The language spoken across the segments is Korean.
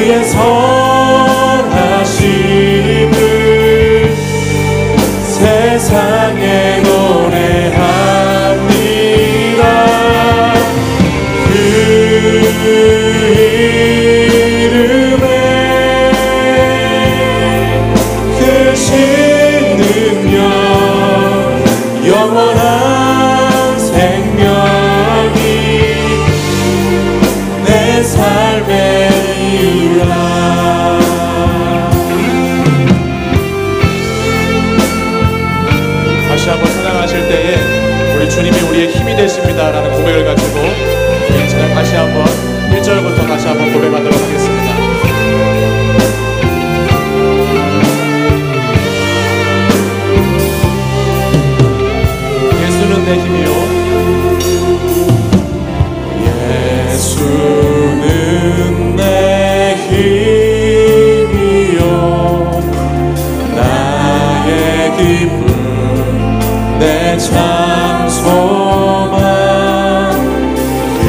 그의 선하심을 세상에 노래합니다. 그 이름에 크신 능력 영원한 생명이 내 삶에 이유라. 다시 한번 찬양하실 때에 우리 주님이 우리의 힘이 되십니다 라는 고백을 가지고 우리 찬양 다시 한번 1절부터 다시 한번 고백하도록 하겠습니다. 예수는 내 힘이요, 예수는 내 힘이요, 나의 기쁨 내 장소만, 그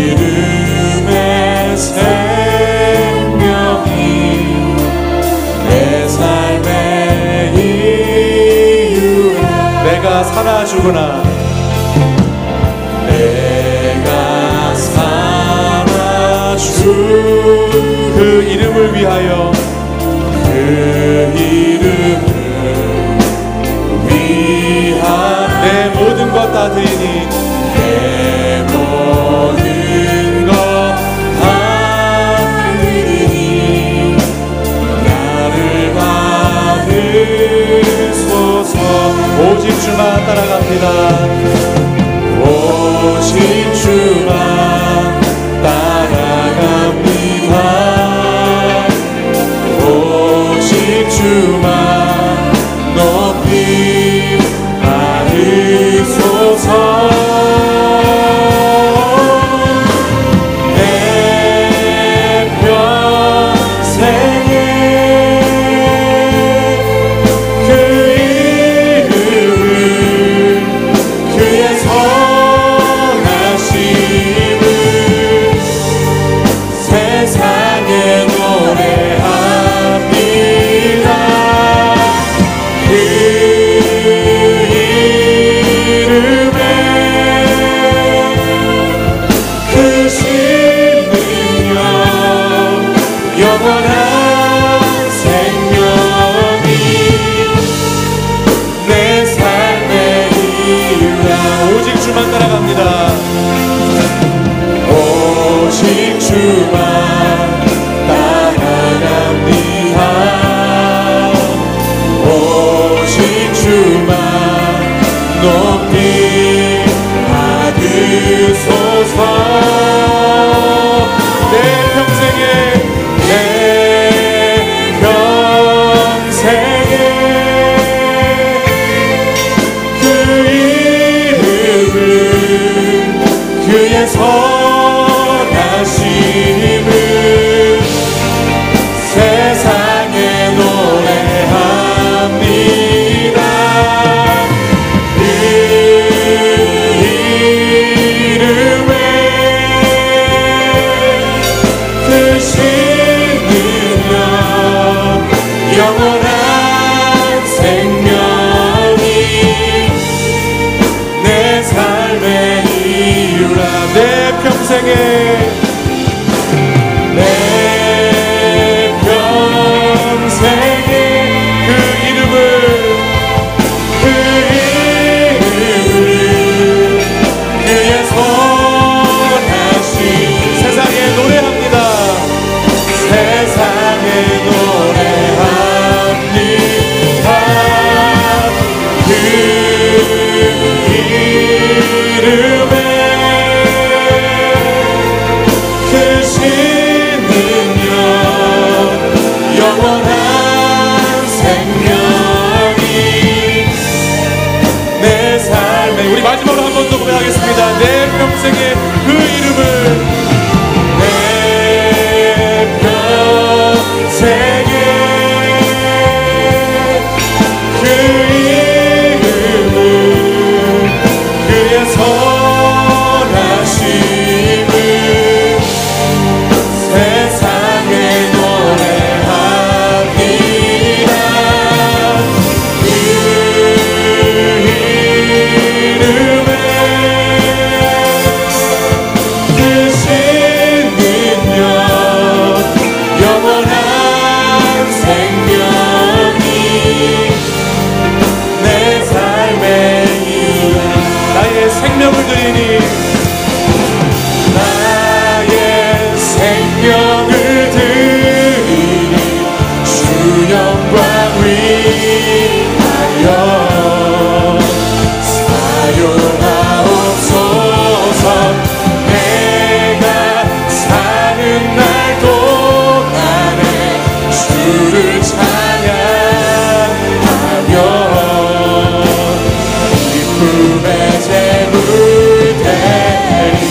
이름의 생명이 내 삶의 이유라. 내가 살아 죽으나 내가 살아 주 그 이름을 위하여, 그 이름을 위한 내 모든 것 다 드리니, 내 모든 것 다 드리니 나를 받으소서. 오직 주만 따라갑니다. 오직 주만 따라갑니다. 오직 주만 높이 받으소서. 내 평생에 그 이름을, 그의 선하심을 세상에 노래합니다. 그 이름에 크신 능력 영원한 생명이 내 삶의 이유라. 오직 주만 따라갑니다. 오직 주만 따라갑니다. 오직 주만 높이 받으소서. 내 평생에, 내 평생에 그 이름을, 그의 선하심을 세상에 노래합니다. 그 이름에 크신 능력 영원한 생명이 내 삶의 이유라. 내 평생에, 내 평생에 그 이름을, 그 이름을, 그의 선하심 세상에 노래합니다. 주를 찬양하며 기쁨의 제물 드리리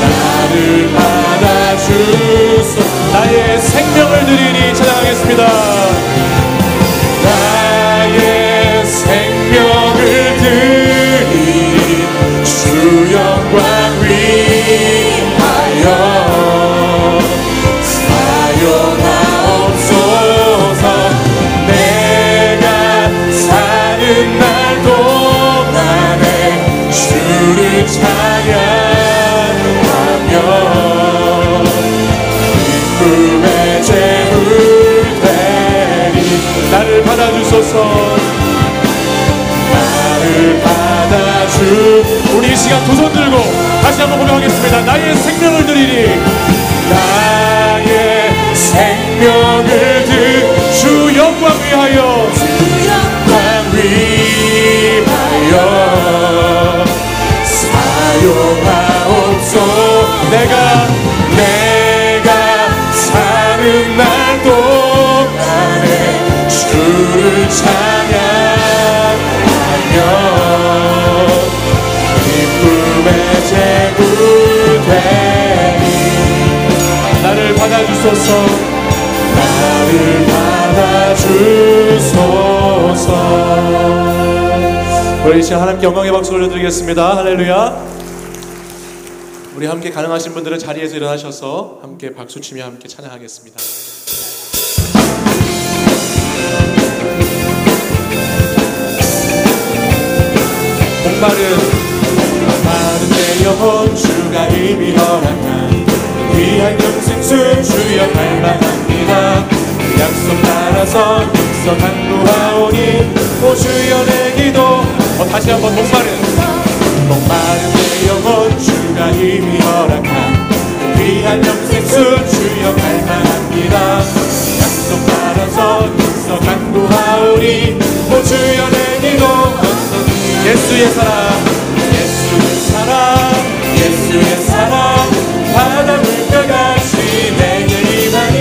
나를 받아주소 나의 생명을 드리니 찬양하겠습니다. 나의 생명을 드리니 주 영광 위하여 사용하옵소서. 내가 사는 날 동안에 주를 찬양하며 기쁨의 제물 되리 나를 받아주소서. 나를 받아주 우리 이 시간 두 손 들고 다시 한번 고백하겠습니다. 나의 생명을 드리니 나의 생명을 주 영광 위하여 주 영광 위하여 사용하옵소서. 내가 사는 날 동안에 주를 찬양하며 기쁨의 제물 되리 나를 받아주소서. 나를 받아주소서. 우리 이 시간 하나님께 영광의 박수 올려드리겠습니다. 할렐루야. 우리 함께 가능하신 분들은 자리에서 일어나셔서 함께 박수치며 함께 찬양하겠습니다. 목마른 내 영혼 주가 이미 허락한 귀한 영생수 주여 갈망합니다. 그 약속 따라서 있어 간구하오니 오 주여 내 기도 다시 한번 목마른 내 영혼 주가 이미 허락한 귀한 영생수 주여 갈망합니다. 약속 따라서 있어 간구하오니 오 주여 내 기도 예수의 사랑 예수의 사랑 바다 물결같이 내게 임하니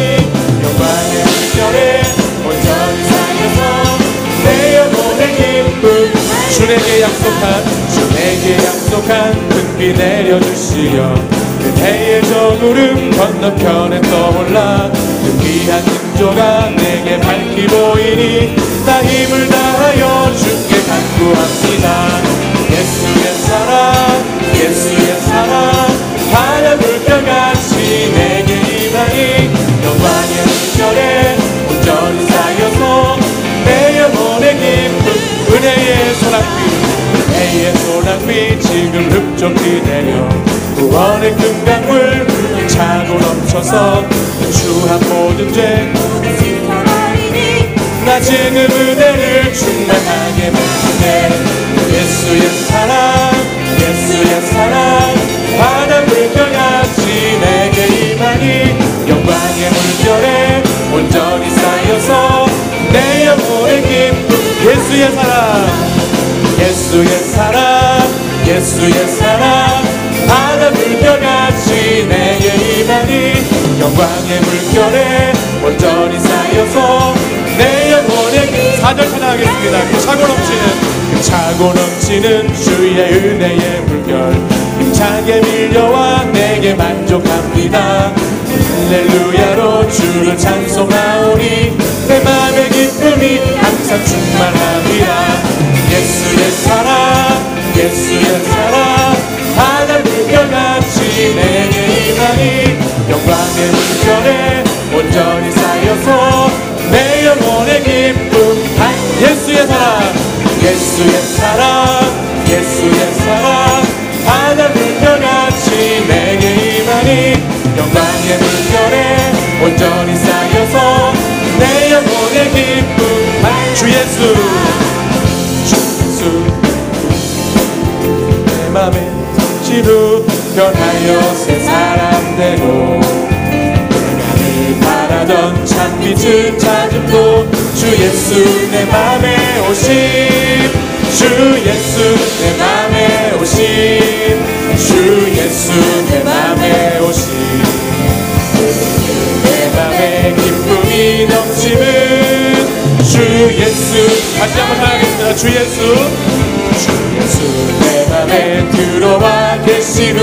영광의 물결에 온전히 살려서 내 영혼의 기쁨 주 내게 약속한 큰 비 내려주시려 그대의 저구름 건너편에 떠올라 그 귀한 등조가 내게 밝히 보이니 나 힘을 다하여 주께 간구합니다. 예수의 사랑 바다 물결같이 내게 임하니 영광의 물결에 온전히 쌓여서 내 영혼의 기쁨 은혜의 소낙비 지금 흡족히 내려 구원의 금강물 차고 넘쳐서 추한 모든 죄 나 지금 은혜를 충만하게 받네. 예수의 사랑 바다 물결같이 내게 임하니 영광의 물결에 온전히 쌓여서 내 영혼의 기쁨 예수의 사랑 바다 물결같이 내게 임하니 영광의 물결에 온전히 쌓여서 내 영혼의 기쁨 4절 찬양하겠습니다. 차고 넘치는 주의 은혜의 물결 힘차게 밀려와 내게 만족합니다. 할렐루야로 주를 찬송하오니 내 맘의 기쁨이 항상 충만합니다. 예수의 사랑 바다 물결같이 내게 임하니 영광의 물결에 온전히 쌓여서 내 영혼의 기쁨 예수의 사랑 바다 물결같이 내게 임하니 영광의 물결에 온전히 쌓여서 내 영혼의 기쁨 주 예수 내 맘에 지루 변하여 새 사람대로 내가 늘 바라던 참빛을 찾음도 주 예수 내 맘에 오심 주 예수 내 맘에 오심 주 예수 내 맘에 오심 다시 한번 찬양하겠습니다. 주 예수, 주 예수 내 맘에 들어와 계신 후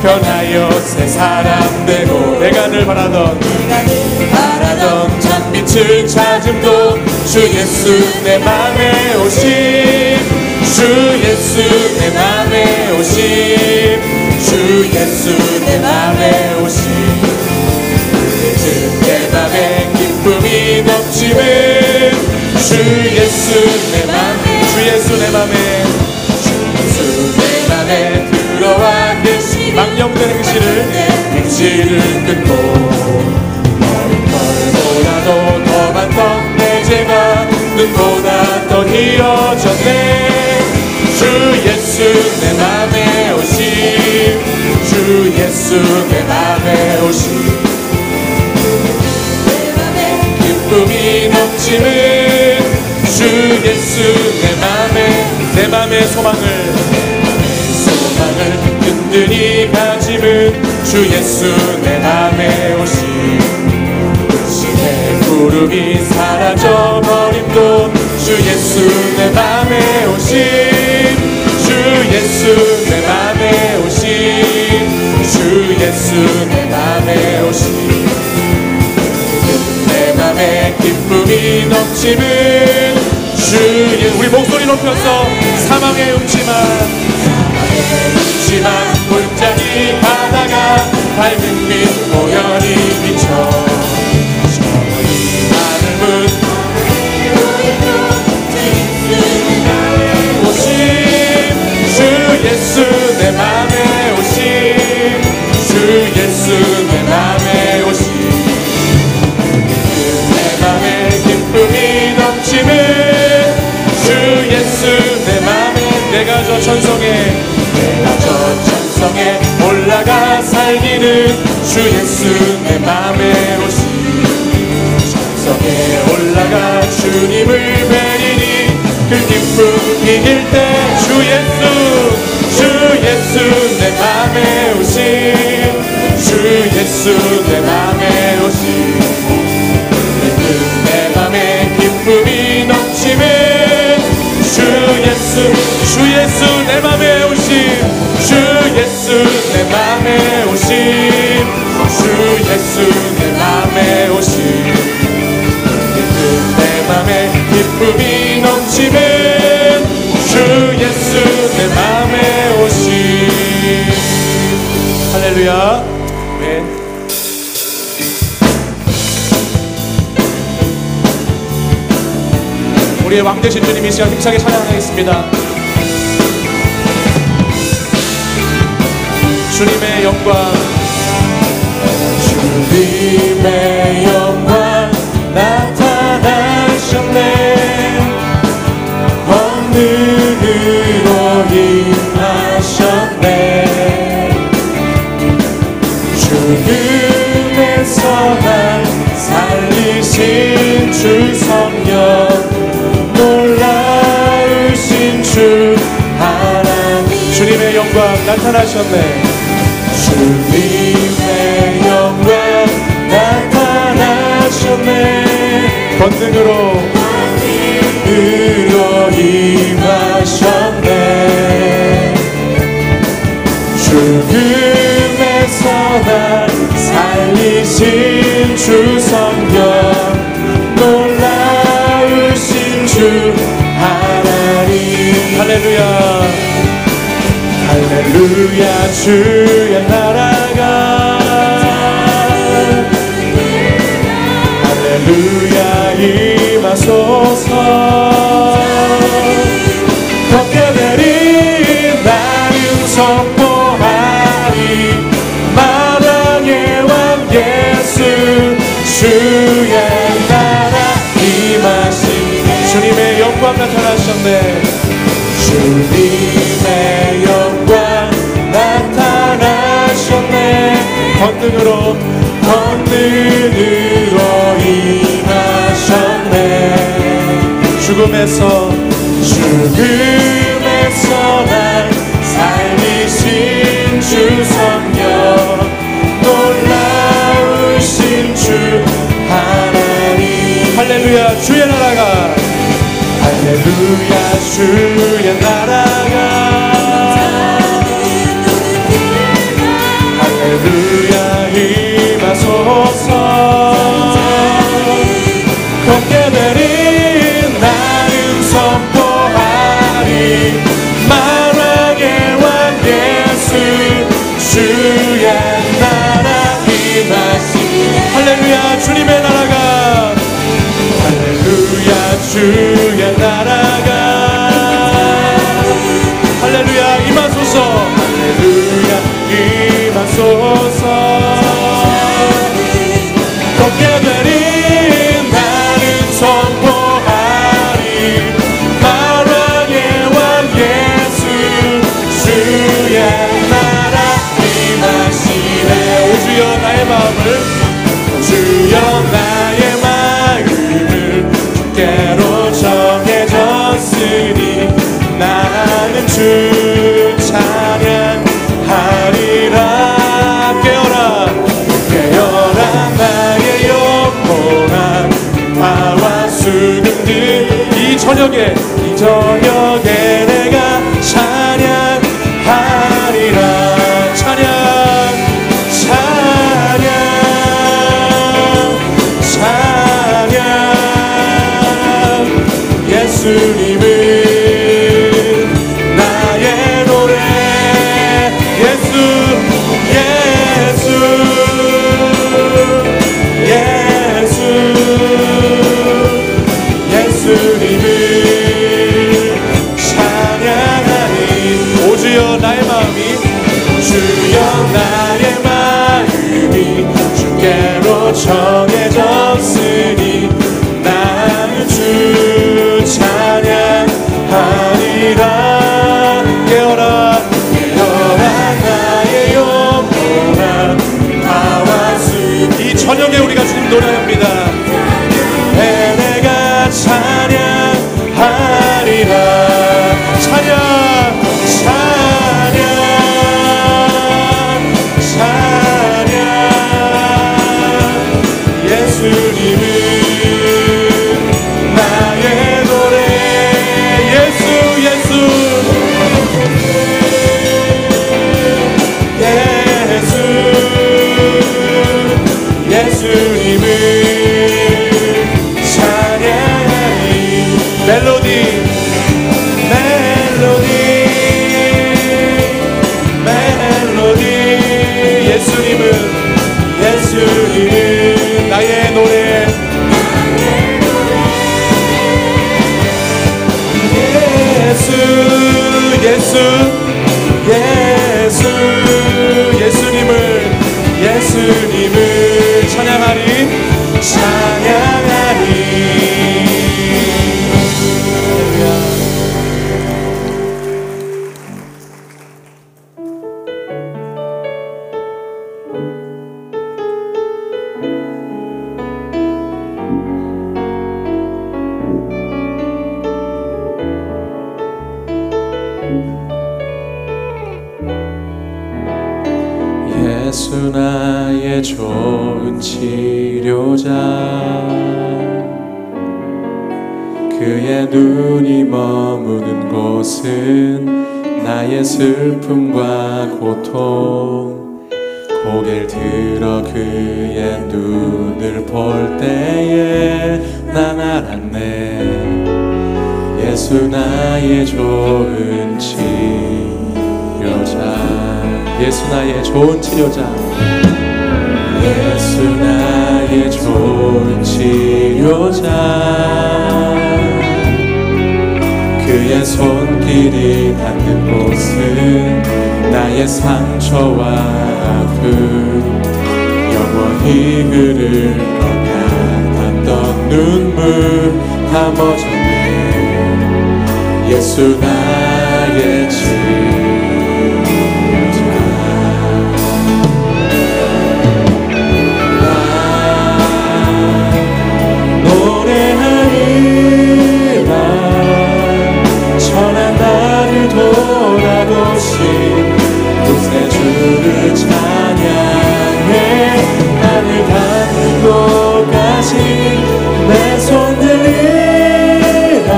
변하여 새 사람 되고 내가 늘 바라던 참빛을 찾음도 주 예수 내 맘에 오심, 주 예수 내 맘에 오심, 주 예수 내 맘에 오심. 내 맘에 기쁨이 넘치는 주 예수 내 맘에, 주 예수 내 맘에, 주 예수 내 맘에 들어와 계신 망령된 행실을 끊고 어린 털보다도 더 많던 내 죄가 눈보다 더 희어졌네. 주 예수 내 맘에 오심, 주 예수 내 맘에 오심. 기쁨이 넘치는 주 예수 내 맘의 소망을 든든히 가짐은 주 예수 내 맘에 오심. 의심의 구름이 사라져버림도 주 예수 내 맘에 오심, 주 예수 내 맘에 오심, 주 예수 내 맘에 오심. 내 맘에 기쁨이 넘치는 주 예수. 우리 목소리 높여서 사망의 음침한 골짜기 바다가 밝은 빛 모연히 비쳐 저리 하늘문 오심, 주 예수 내 맘에 오심, 주 예수 내 맘에 오심. 내 맘에 기쁨이 넘치는 주 예수 내 맘에 내가 저 천성에 올라가 살기는 주 예수 내 맘에 오심. 천성에 올라가 주님을 뵈리니 그 기쁨 이길 때 주 예수 내 맘에 오심, 주 예수 내 맘에 오심. 내 맘에 기쁨이 넘치는 주 예수 내 맘에 오심, 주 예수 내 맘에 오심, 주 예수 내 맘에 오심. 내 맘에 기쁨이 넘치는 주 예수 내 맘에 오심. 할렐루야. 네. 우리의 왕 되신 주님 이 시간 힘차게 찬양하겠습니다. 주님의 영광, 주님의 영광 나타나셨네. 번능으로 임하셨네. 죽음에서 날 살리신 주 성령, 놀라우신 주 하나님. 주님의 영광 나타나셨네. 주님의 영광 나타나셨네. 번능으로 임하셨네. 죽음에서 날 살리신 주 성령, 놀라우신 주 하나님. 할렐루야. 할렐루야. 주의 나라가 할렐루야 임하소서. 덮게 내린 나는 선포하리. 마당의 왕 예수 주의 나라 임하신. 주님의 영광 나타나셨네. 주님의 영광 나타나셨네. 번능으로 임하셨네. 죽음에서 날 살리신 주 성령, 놀라우신 주 하나님. 할렐루야. 주의 나라가 할렐루야. 할렐루야 주의 나라가 할렐루야 임하소서 걷게 되리 나는 선포하리 만왕의 왕 예수 주의 나라 임하시네 할렐루야 주님의 나라가 할렐루야 주의 나라가 할렐루야 임하소서 할렐루야 임하소서 걷게 되리 나는 선포하리 만왕의 왕 예수 주의 나라 임하시네 오 주여 나의 마음을 주여 나의 마음을 주께로 정해졌으니 나는 주 찬양하리라 깨어라 깨어라 나의 영혼아 바와 수금들 이 저녁에 내가 찬양하리라 찬양 예수님은 나의 노래 예수 예수님을 찬양하니 오 주여 나의 마음이 주께로 정해졌으니 나는 주 찬양하리라 깨어라 나의 영혼아 나와 이 저녁에 우리가 주님 노래합니다 내가 찬양하리라 찬양 예수님은 나의 노래 예수 예수님을 찬양하리 멜로디 예수님은 나의 노래 예수님을 찬양하리 예수 나의 좋은 치료자 그의 눈이 머무는 곳은 나의 슬픔과 고통 고개를 들어 그의 눈을 볼 때에 난 알았네 예수 나의 좋은 치료자 예수 나의 좋은 치료자 예수 나의 좋은 치료자 그의 손길이 닿는 곳은 나의 상처와 아픔 영원히 흐를 것 같았던 눈물 다 멎었네 예수 나의 치료자 구세주를 찬양해 나를 닿는 곳까지 내 손 들리라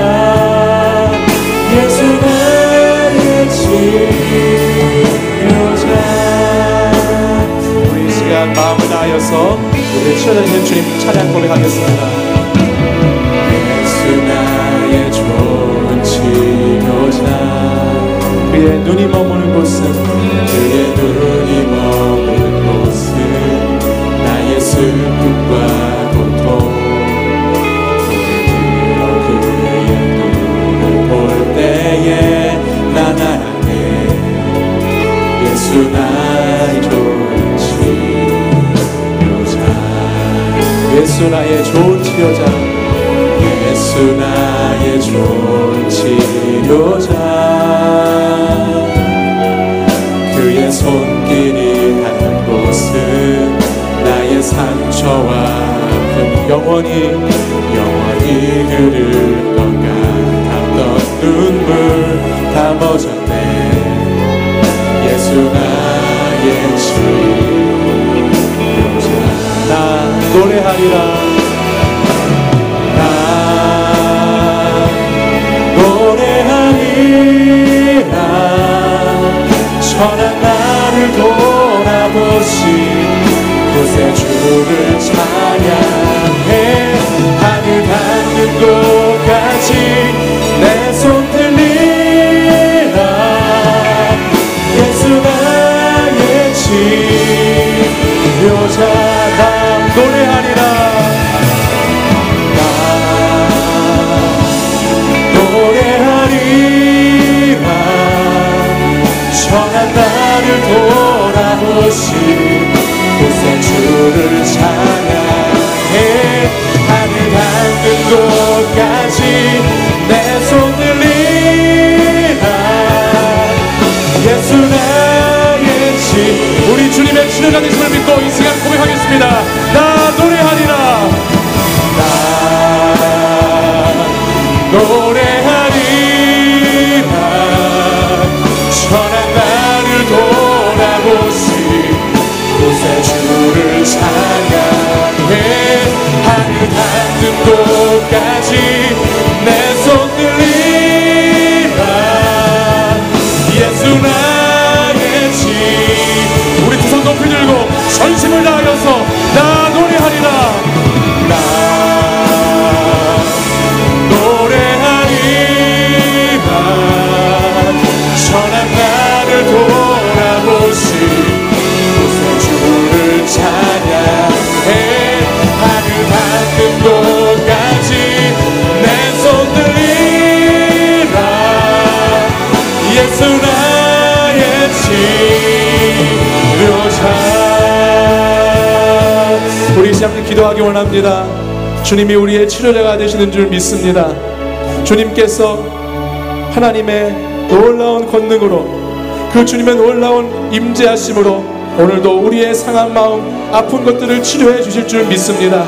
시간 마음을 다하여서 우리 치료자신 주님 찬양 고백하겠습니다. 예수 나의 좋은 치료자, 그의 눈이 머무는 곳은, 그의 눈이 머무는 곳은 나의 슬픔과 고통, 그의 눈을 볼 때에 난 알네. 예수 나의 좋은 치료자, 예수 나의 좋은 치료자, 예수 나의 좋은 치료자, 그의 손길이 닿는 곳은 나의 상처와 아픔 영원히 흐를 것 같았던 눈물 다 멎었네. 예수 나의 치료자, 나 노래하리라, 선한 나를 돌아보신 곳에 주를 찬양해. 하늘 닿는 곳까지 내 손 들리라. 예수 나의 치료자, 나 노래하리라, 선한 나를 돌아보신 곳에 주를 찬양해. 하늘 닿는 곳까지 내 손 들리라. 예수 나의 치, 우리 주님의 치료자 되심을 믿고 이 시간 고백하겠습니다. 나 노래하리라, 나 노래하리라. 선한 나를 돌아보신 곳에 주를 찬양해. 하늘 닿는 곳까지 내 손 들리라. 예수 나의 치, 우리 두 손 높이 들고 전심을 다하여서 나 노래하리라, 나 선한 나를 돌아보신 곳에 주를 찬양해. 하늘 닿는 곳까지 내 손 들리라. 예수 나의 치료자. 우리 시작해 기도하기 원합니다. 주님이 우리의 치료자가 되시는 줄 믿습니다. 주님께서 하나님의 놀라운 권능으로, 그 주님의 놀라운 임재하심으로 오늘도 우리의 상한 마음, 아픈 것들을 치료해 주실 줄 믿습니다.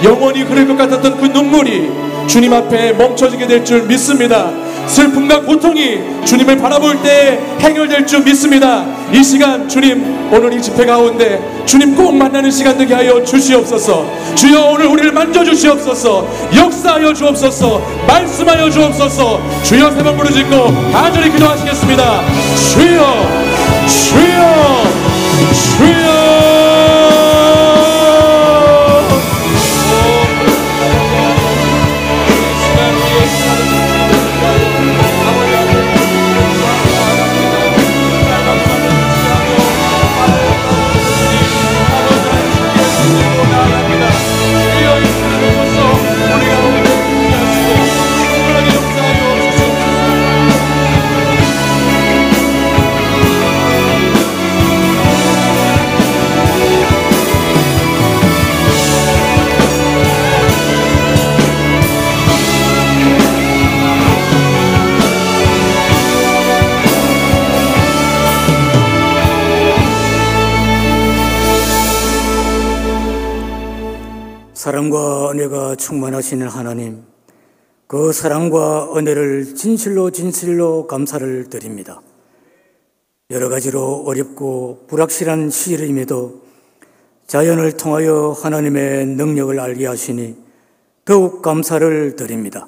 영원히 흐를 것 같았던 그 눈물이 주님 앞에 멈춰지게 될 줄 믿습니다. 슬픔과 고통이 주님을 바라볼 때 해결될 줄 믿습니다. 이 시간 주님, 오늘 이 집회 가운데 주님 꼭 만나는 시간 되게 하여 주시옵소서. 주여, 오늘 우리를 만져주시옵소서. 역사하여 주옵소서. 말씀하여 주옵소서. 주여, 세 번 부르짖고 간절히 기도하시겠습니다. 주여, 주여, 주여. 사랑과 은혜가 충만하시는 하나님, 그 사랑과 은혜를 진실로 감사를 드립니다. 여러 가지로 어렵고 불확실한 시절임에도 자연을 통하여 하나님의 능력을 알게 하시니 더욱 감사를 드립니다.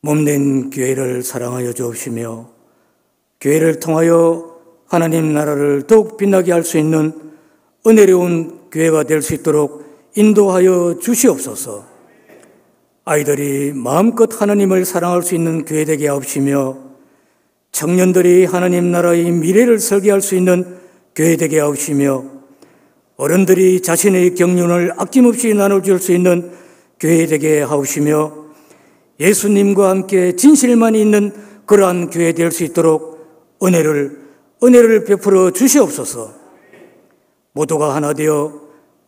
몸된 교회를 사랑하여 주옵시며 교회를 통하여 하나님 나라를 더욱 빛나게 할 수 있는 은혜로운 교회가 될 수 있도록 인도하여 주시옵소서. 아이들이 마음껏 하나님을 사랑할 수 있는 교회 되게 하옵시며 청년들이 하나님 나라의 미래를 설계할 수 있는 교회 되게 하옵시며 어른들이 자신의 경륜을 아낌없이 나눠줄 수 있는 교회 되게 하옵시며 예수님과 함께 진실만 있는 그러한 교회 될 수 있도록 은혜를 베풀어 주시옵소서. 모두가 하나 되어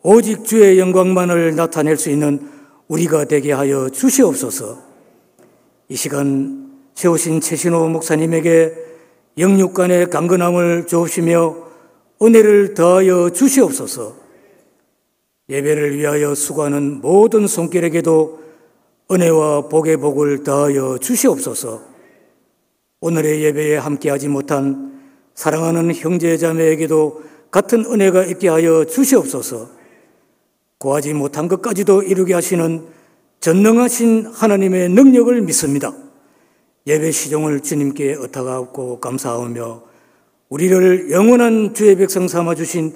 오직 주의 영광만을 나타낼 수 있는 우리가 되게 하여 주시옵소서. 이 시간 세우신 최신호 목사님에게 영육간의 강건함을 주옵시며 은혜를 더하여 주시옵소서. 예배를 위하여 수고하는 모든 손길에게도 은혜와 복의 복을 더하여 주시옵소서. 오늘의 예배에 함께하지 못한 사랑하는 형제 자매에게도 같은 은혜가 있게 하여 주시옵소서. 구하지 못한 것까지도 이루게 하시는 전능하신 하나님의 능력을 믿습니다. 예배 시종을 주님께 의탁하고 감사하며 우리를 영원한 주의 백성 삼아주신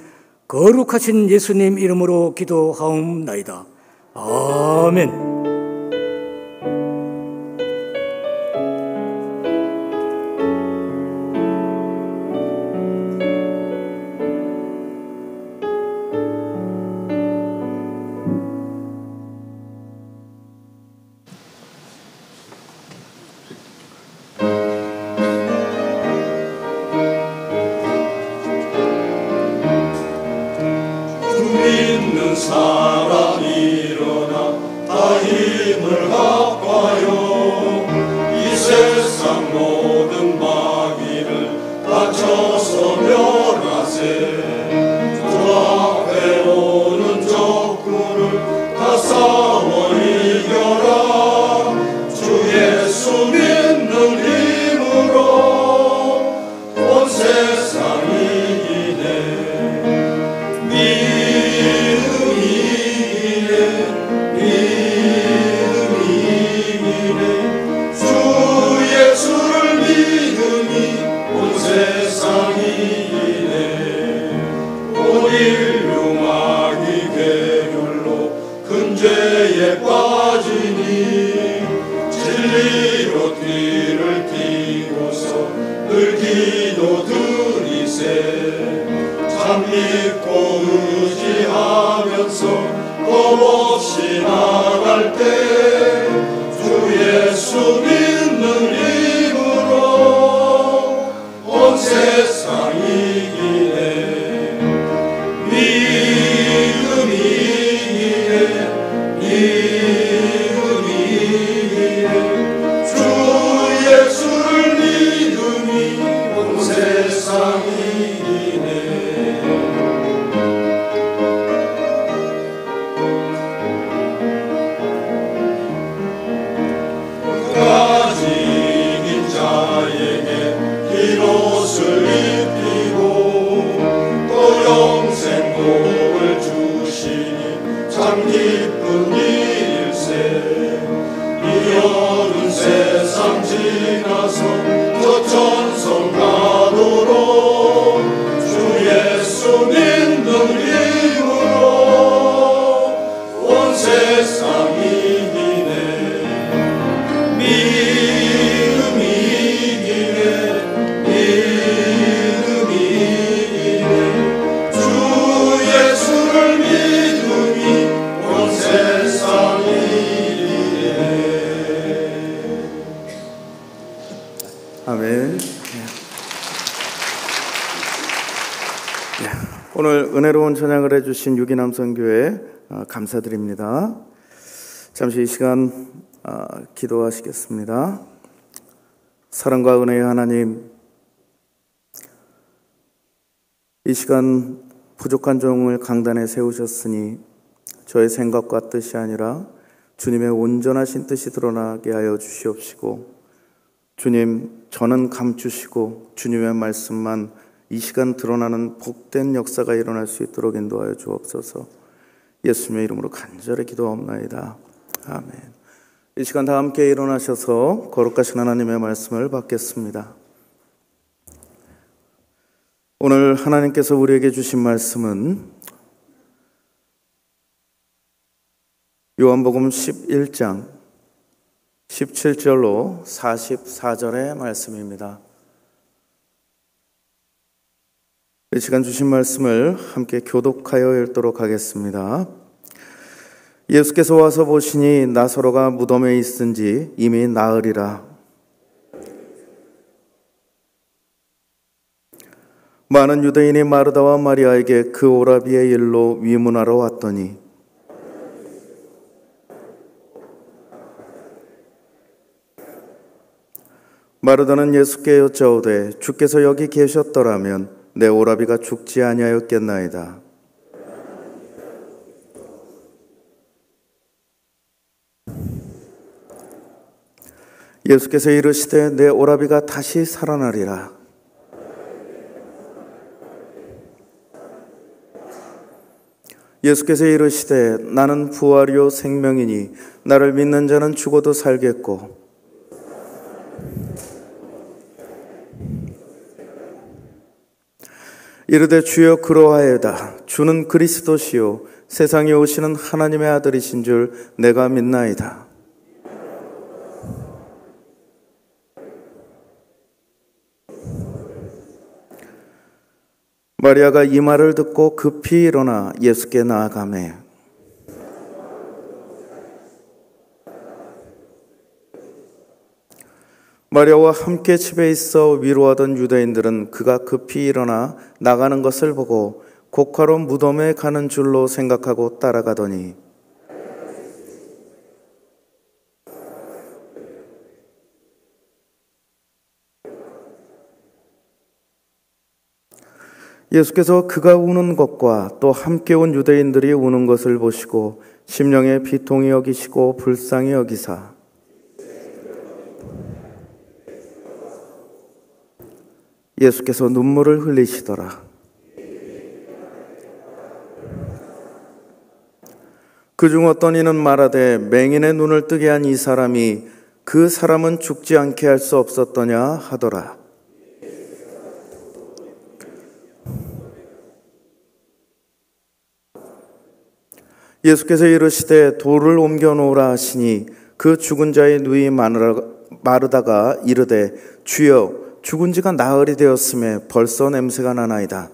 거룩하신 예수님 이름으로 기도하옵나이다. 아멘. 믿는 사람 일어나 다 힘을 합하여 이 세상 모든 마귀를 다쳐서 멸하세. 주 앞에 오는 적군을 다 싸워 이겨라. 주 예수 믿는 힘으로 온 세상 이기네. 죄에 빠지니 진리로 뒤를 띠고서 늘 기도 드리세. 참 믿고 의지하면서 겁없이 나갈 때 주 예수 믿는 힘으로 온 세상 이기네. 주 예수를 믿으니 온 세상 이기네. 끝까지 이긴 자에게 흰 옷을 입히고 또 영생 복을 주시니 참 기쁜 일일세. 이 어두운 세상 지나서 저 천성 가도록 주 예수 믿는 힘으로 온 세상 이기네. 믿음이 이기네. 믿음이 이기네. 주 예수를 믿음이 온 세상 이기네. 아멘. 오늘 은혜로운 찬양을 해주신 유기남성교회 감사드립니다. 잠시 이 시간 기도하시겠습니다. 사랑과 은혜의 하나님, 이 시간 부족한 종을 강단에 세우셨으니 저의 생각과 뜻이 아니라 주님의 온전하신 뜻이 드러나게 하여 주시옵시고, 주님, 저는 감추시고 주님의 말씀만 이 시간 드러나는 복된 역사가 일어날 수 있도록 인도하여 주옵소서. 예수님의 이름으로 간절히 기도하옵나이다. 아멘. 이 시간 다 함께 일어나셔서 거룩하신 하나님의 말씀을 받겠습니다. 오늘 하나님께서 우리에게 주신 말씀은 요한복음 11장 17절로 44절의 말씀입니다. 이 시간 주신 말씀을 함께 교독하여 읽도록 하겠습니다. 예수께서 와서 보시니 나사로가 무덤에 있은지 이미 나으리라. 많은 유대인이 마르다와 마리아에게 그 오라비의 일로 위문하러 왔더니 마르다는 예수께 여짜오되 주께서 여기 계셨더라면 내 오라비가 죽지 아니하였겠나이다. 예수께서 이르시되 내 오라비가 다시 살아나리라. 예수께서 이르시되 나는 부활이요 생명이니 나를 믿는 자는 죽어도 살겠고 이르되 주여 그러하여다. 주는 그리스도시요 세상에 오시는 하나님의 아들이신 줄 내가 믿나이다. 마리아가 이 말을 듣고 급히 일어나 예수께 나아가매 마리아와 함께 집에 있어 위로하던 유대인들은 그가 급히 일어나 나가는 것을 보고 곡화로 무덤에 가는 줄로 생각하고 따라가더니 예수께서 그가 우는 것과 또 함께 온 유대인들이 우는 것을 보시고 심령에 비통히 여기시고 불쌍히 여기사 예수께서 눈물을 흘리시더라. 그중 어떤 이는 말하되 맹인의 눈을 뜨게 한 이 사람이 그 사람은 죽지 않게 할 수 없었더냐 하더라. 예수께서 이르시되 돌을 옮겨 놓으라 하시니 그 죽은 자의 누이 마르다가 이르되 주여 죽은 지가 나흘이 되었음에 벌써 냄새가 나나이다.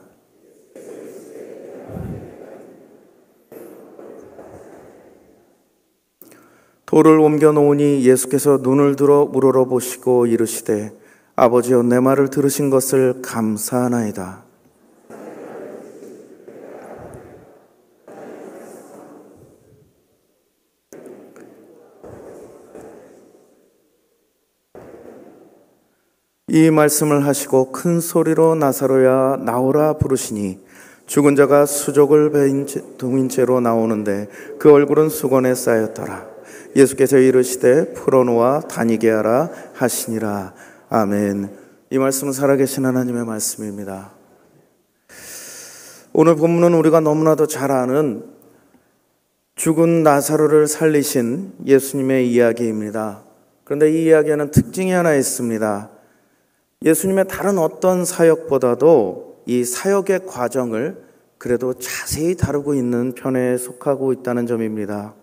돌을 옮겨 놓으니 예수께서 눈을 들어 우러러 보시고 이르시되 아버지여 내 말을 들으신 것을 감사하나이다. 이 말씀을 하시고 큰 소리로 나사로야 나오라 부르시니 죽은 자가 수족을 동인 채로 나오는데 그 얼굴은 수건에 쌓였더라. 예수께서 이르시되 풀어놓아 다니게 하라 하시니라. 아멘. 이 말씀은 살아계신 하나님의 말씀입니다. 오늘 본문은 우리가 너무나도 잘 아는 죽은 나사로를 살리신 예수님의 이야기입니다. 그런데 이 이야기에는 특징이 하나 있습니다. 예수님의 다른 어떤 사역보다도 이 사역의 과정을 그래도 자세히 다루고 있는 편에 속하고 있다는 점입니다.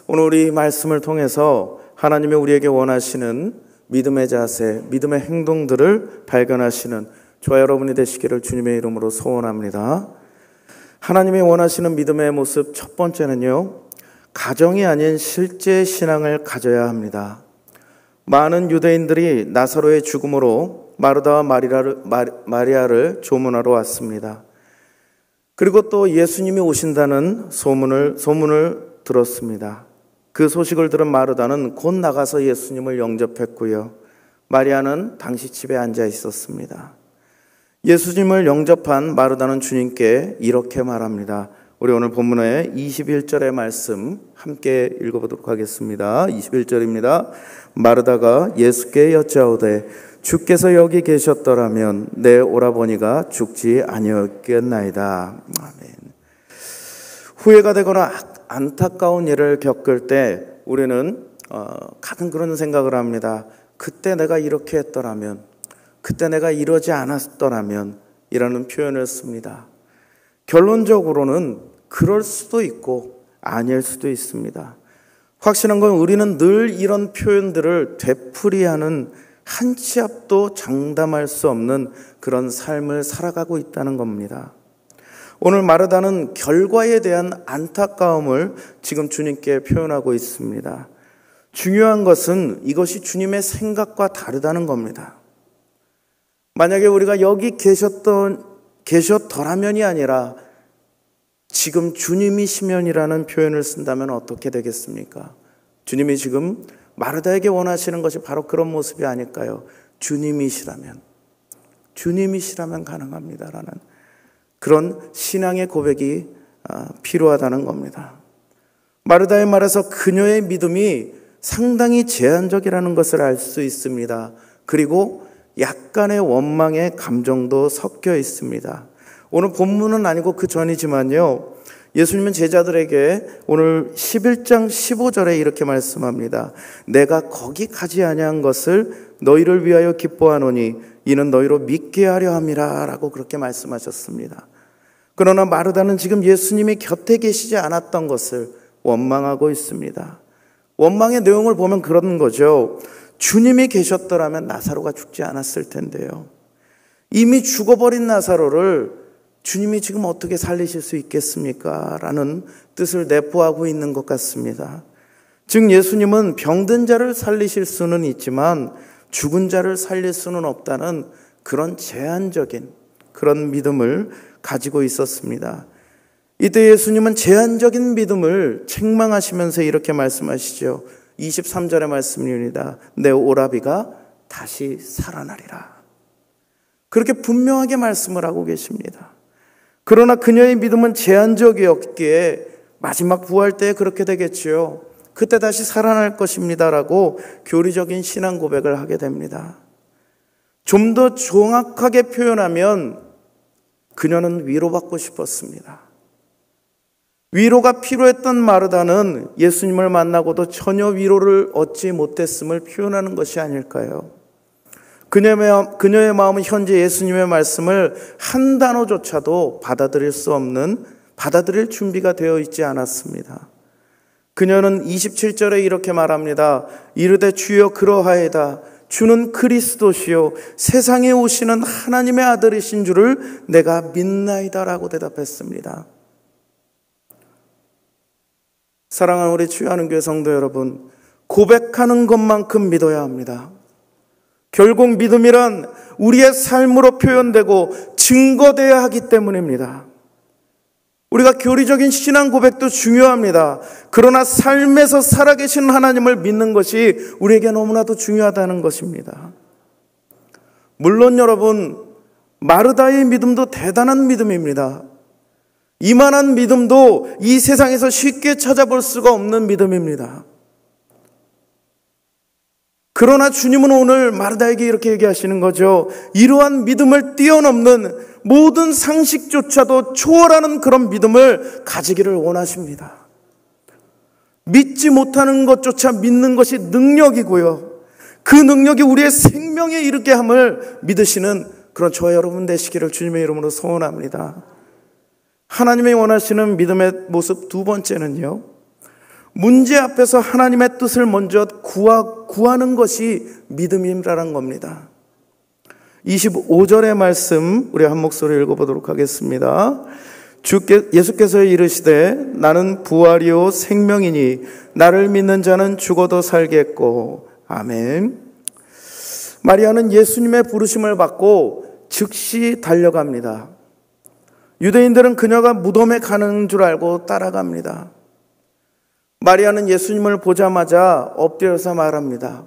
오늘 우리 말씀을 통해서 하나님이 우리에게 원하시는 믿음의 자세, 믿음의 행동들을 발견하시는 저와 여러분이 되시기를 주님의 이름으로 소원합니다. 하나님이 원하시는 믿음의 모습 첫 번째는요, 가정이 아닌 실제 신앙을 가져야 합니다. 많은 유대인들이 나사로의 죽음으로 마르다와 마리아를 조문하러 왔습니다. 그리고 또 예수님이 오신다는 소문을 들었습니다. 그 소식을 들은 마르다는 곧 나가서 예수님을 영접했고요. 마리아는 당시 집에 앉아 있었습니다. 예수님을 영접한 마르다는 주님께 이렇게 말합니다. 우리 오늘 본문의 21절의 말씀 함께 읽어보도록 하겠습니다. 21절입니다. 마르다가 예수께 여짜오되 주께서 여기 계셨더라면 내 오라버니가 죽지 아니었겠나이다. 아멘. 후회가 되거나 안타까운 일을 겪을 때 우리는 가끔 그런 생각을 합니다. 그때 내가 이렇게 했더라면, 그때 내가 이러지 않았더라면 이라는 표현을 씁니다. 결론적으로는 그럴 수도 있고 아닐 수도 있습니다. 확실한 건 우리는 늘 이런 표현들을 되풀이하는 한 치 앞도 장담할 수 없는 그런 삶을 살아가고 있다는 겁니다. 오늘 마르다는 결과에 대한 안타까움을 지금 주님께 표현하고 있습니다. 중요한 것은 이것이 주님의 생각과 다르다는 겁니다. 만약에 우리가 여기 계셨더라면이 아니라 지금 주님이시면이라는 표현을 쓴다면 어떻게 되겠습니까? 주님이 지금 마르다에게 원하시는 것이 바로 그런 모습이 아닐까요? 주님이시라면 가능합니다라는 그런 신앙의 고백이 필요하다는 겁니다. 마르다의 말에서 그녀의 믿음이 상당히 제한적이라는 것을 알 수 있습니다. 그리고 약간의 원망의 감정도 섞여 있습니다. 오늘 본문은 아니고 그 전이지만요, 예수님은 제자들에게 오늘 11장 15절에 이렇게 말씀합니다. 내가 거기 가지 아니한 것을 너희를 위하여 기뻐하노니 이는 너희로 믿게 하려 함이라 라고 그렇게 말씀하셨습니다. 그러나 마르다는 지금 예수님이 곁에 계시지 않았던 것을 원망하고 있습니다. 원망의 내용을 보면 그런 거죠. 주님이 계셨더라면 나사로가 죽지 않았을 텐데요. 이미 죽어버린 나사로를 주님이 지금 어떻게 살리실 수 있겠습니까? 라는 뜻을 내포하고 있는 것 같습니다. 즉 예수님은 병든 자를 살리실 수는 있지만 죽은 자를 살릴 수는 없다는 그런 제한적인 그런 믿음을 가지고 있었습니다. 이때 예수님은 제한적인 믿음을 책망하시면서 이렇게 말씀하시죠. 23절의 말씀입니다. 내 오라비가 다시 살아나리라. 그렇게 분명하게 말씀을 하고 계십니다. 그러나 그녀의 믿음은 제한적이었기에 마지막 부활 때에 그렇게 되겠지요. 그때 다시 살아날 것입니다라고 교리적인 신앙 고백을 하게 됩니다. 좀 더 정확하게 표현하면 그녀는 위로받고 싶었습니다. 위로가 필요했던 마르다는 예수님을 만나고도 전혀 위로를 얻지 못했음을 표현하는 것이 아닐까요? 그녀의 마음은 현재 예수님의 말씀을 한 단어조차도 받아들일 준비가 되어 있지 않았습니다. 그녀는 27절에 이렇게 말합니다. 이르되 주여 그러하이다. 주는 그리스도시요 세상에 오시는 하나님의 아들이신 줄을 내가 믿나이다 라고 대답했습니다. 사랑하는 우리 주의하는 교회 성도 여러분, 고백하는 것만큼 믿어야 합니다. 결국 믿음이란 우리의 삶으로 표현되고 증거되어야 하기 때문입니다. 우리가 교리적인 신앙 고백도 중요합니다. 그러나 삶에서 살아계신 하나님을 믿는 것이 우리에게 너무나도 중요하다는 것입니다. 물론 여러분, 마르다의 믿음도 대단한 믿음입니다. 이만한 믿음도 이 세상에서 쉽게 찾아볼 수가 없는 믿음입니다. 그러나 주님은 오늘 마르다에게 이렇게 얘기하시는 거죠. 이러한 믿음을 뛰어넘는 모든 상식조차도 초월하는 그런 믿음을 가지기를 원하십니다. 믿지 못하는 것조차 믿는 것이 능력이고요. 그 능력이 우리의 생명에 이르게 함을 믿으시는 그런 저와 여러분 되시기를 주님의 이름으로 소원합니다. 하나님이 원하시는 믿음의 모습 두 번째는요, 문제 앞에서 하나님의 뜻을 먼저 구하는 것이 믿음이라는 겁니다. 25절의 말씀 우리 한 목소리 읽어보도록 하겠습니다. 예수께서 이르시되 나는 부활이요 생명이니 나를 믿는 자는 죽어도 살겠고. 아멘. 마리아는 예수님의 부르심을 받고 즉시 달려갑니다. 유대인들은 그녀가 무덤에 가는 줄 알고 따라갑니다. 마리아는 예수님을 보자마자 엎드려서 말합니다.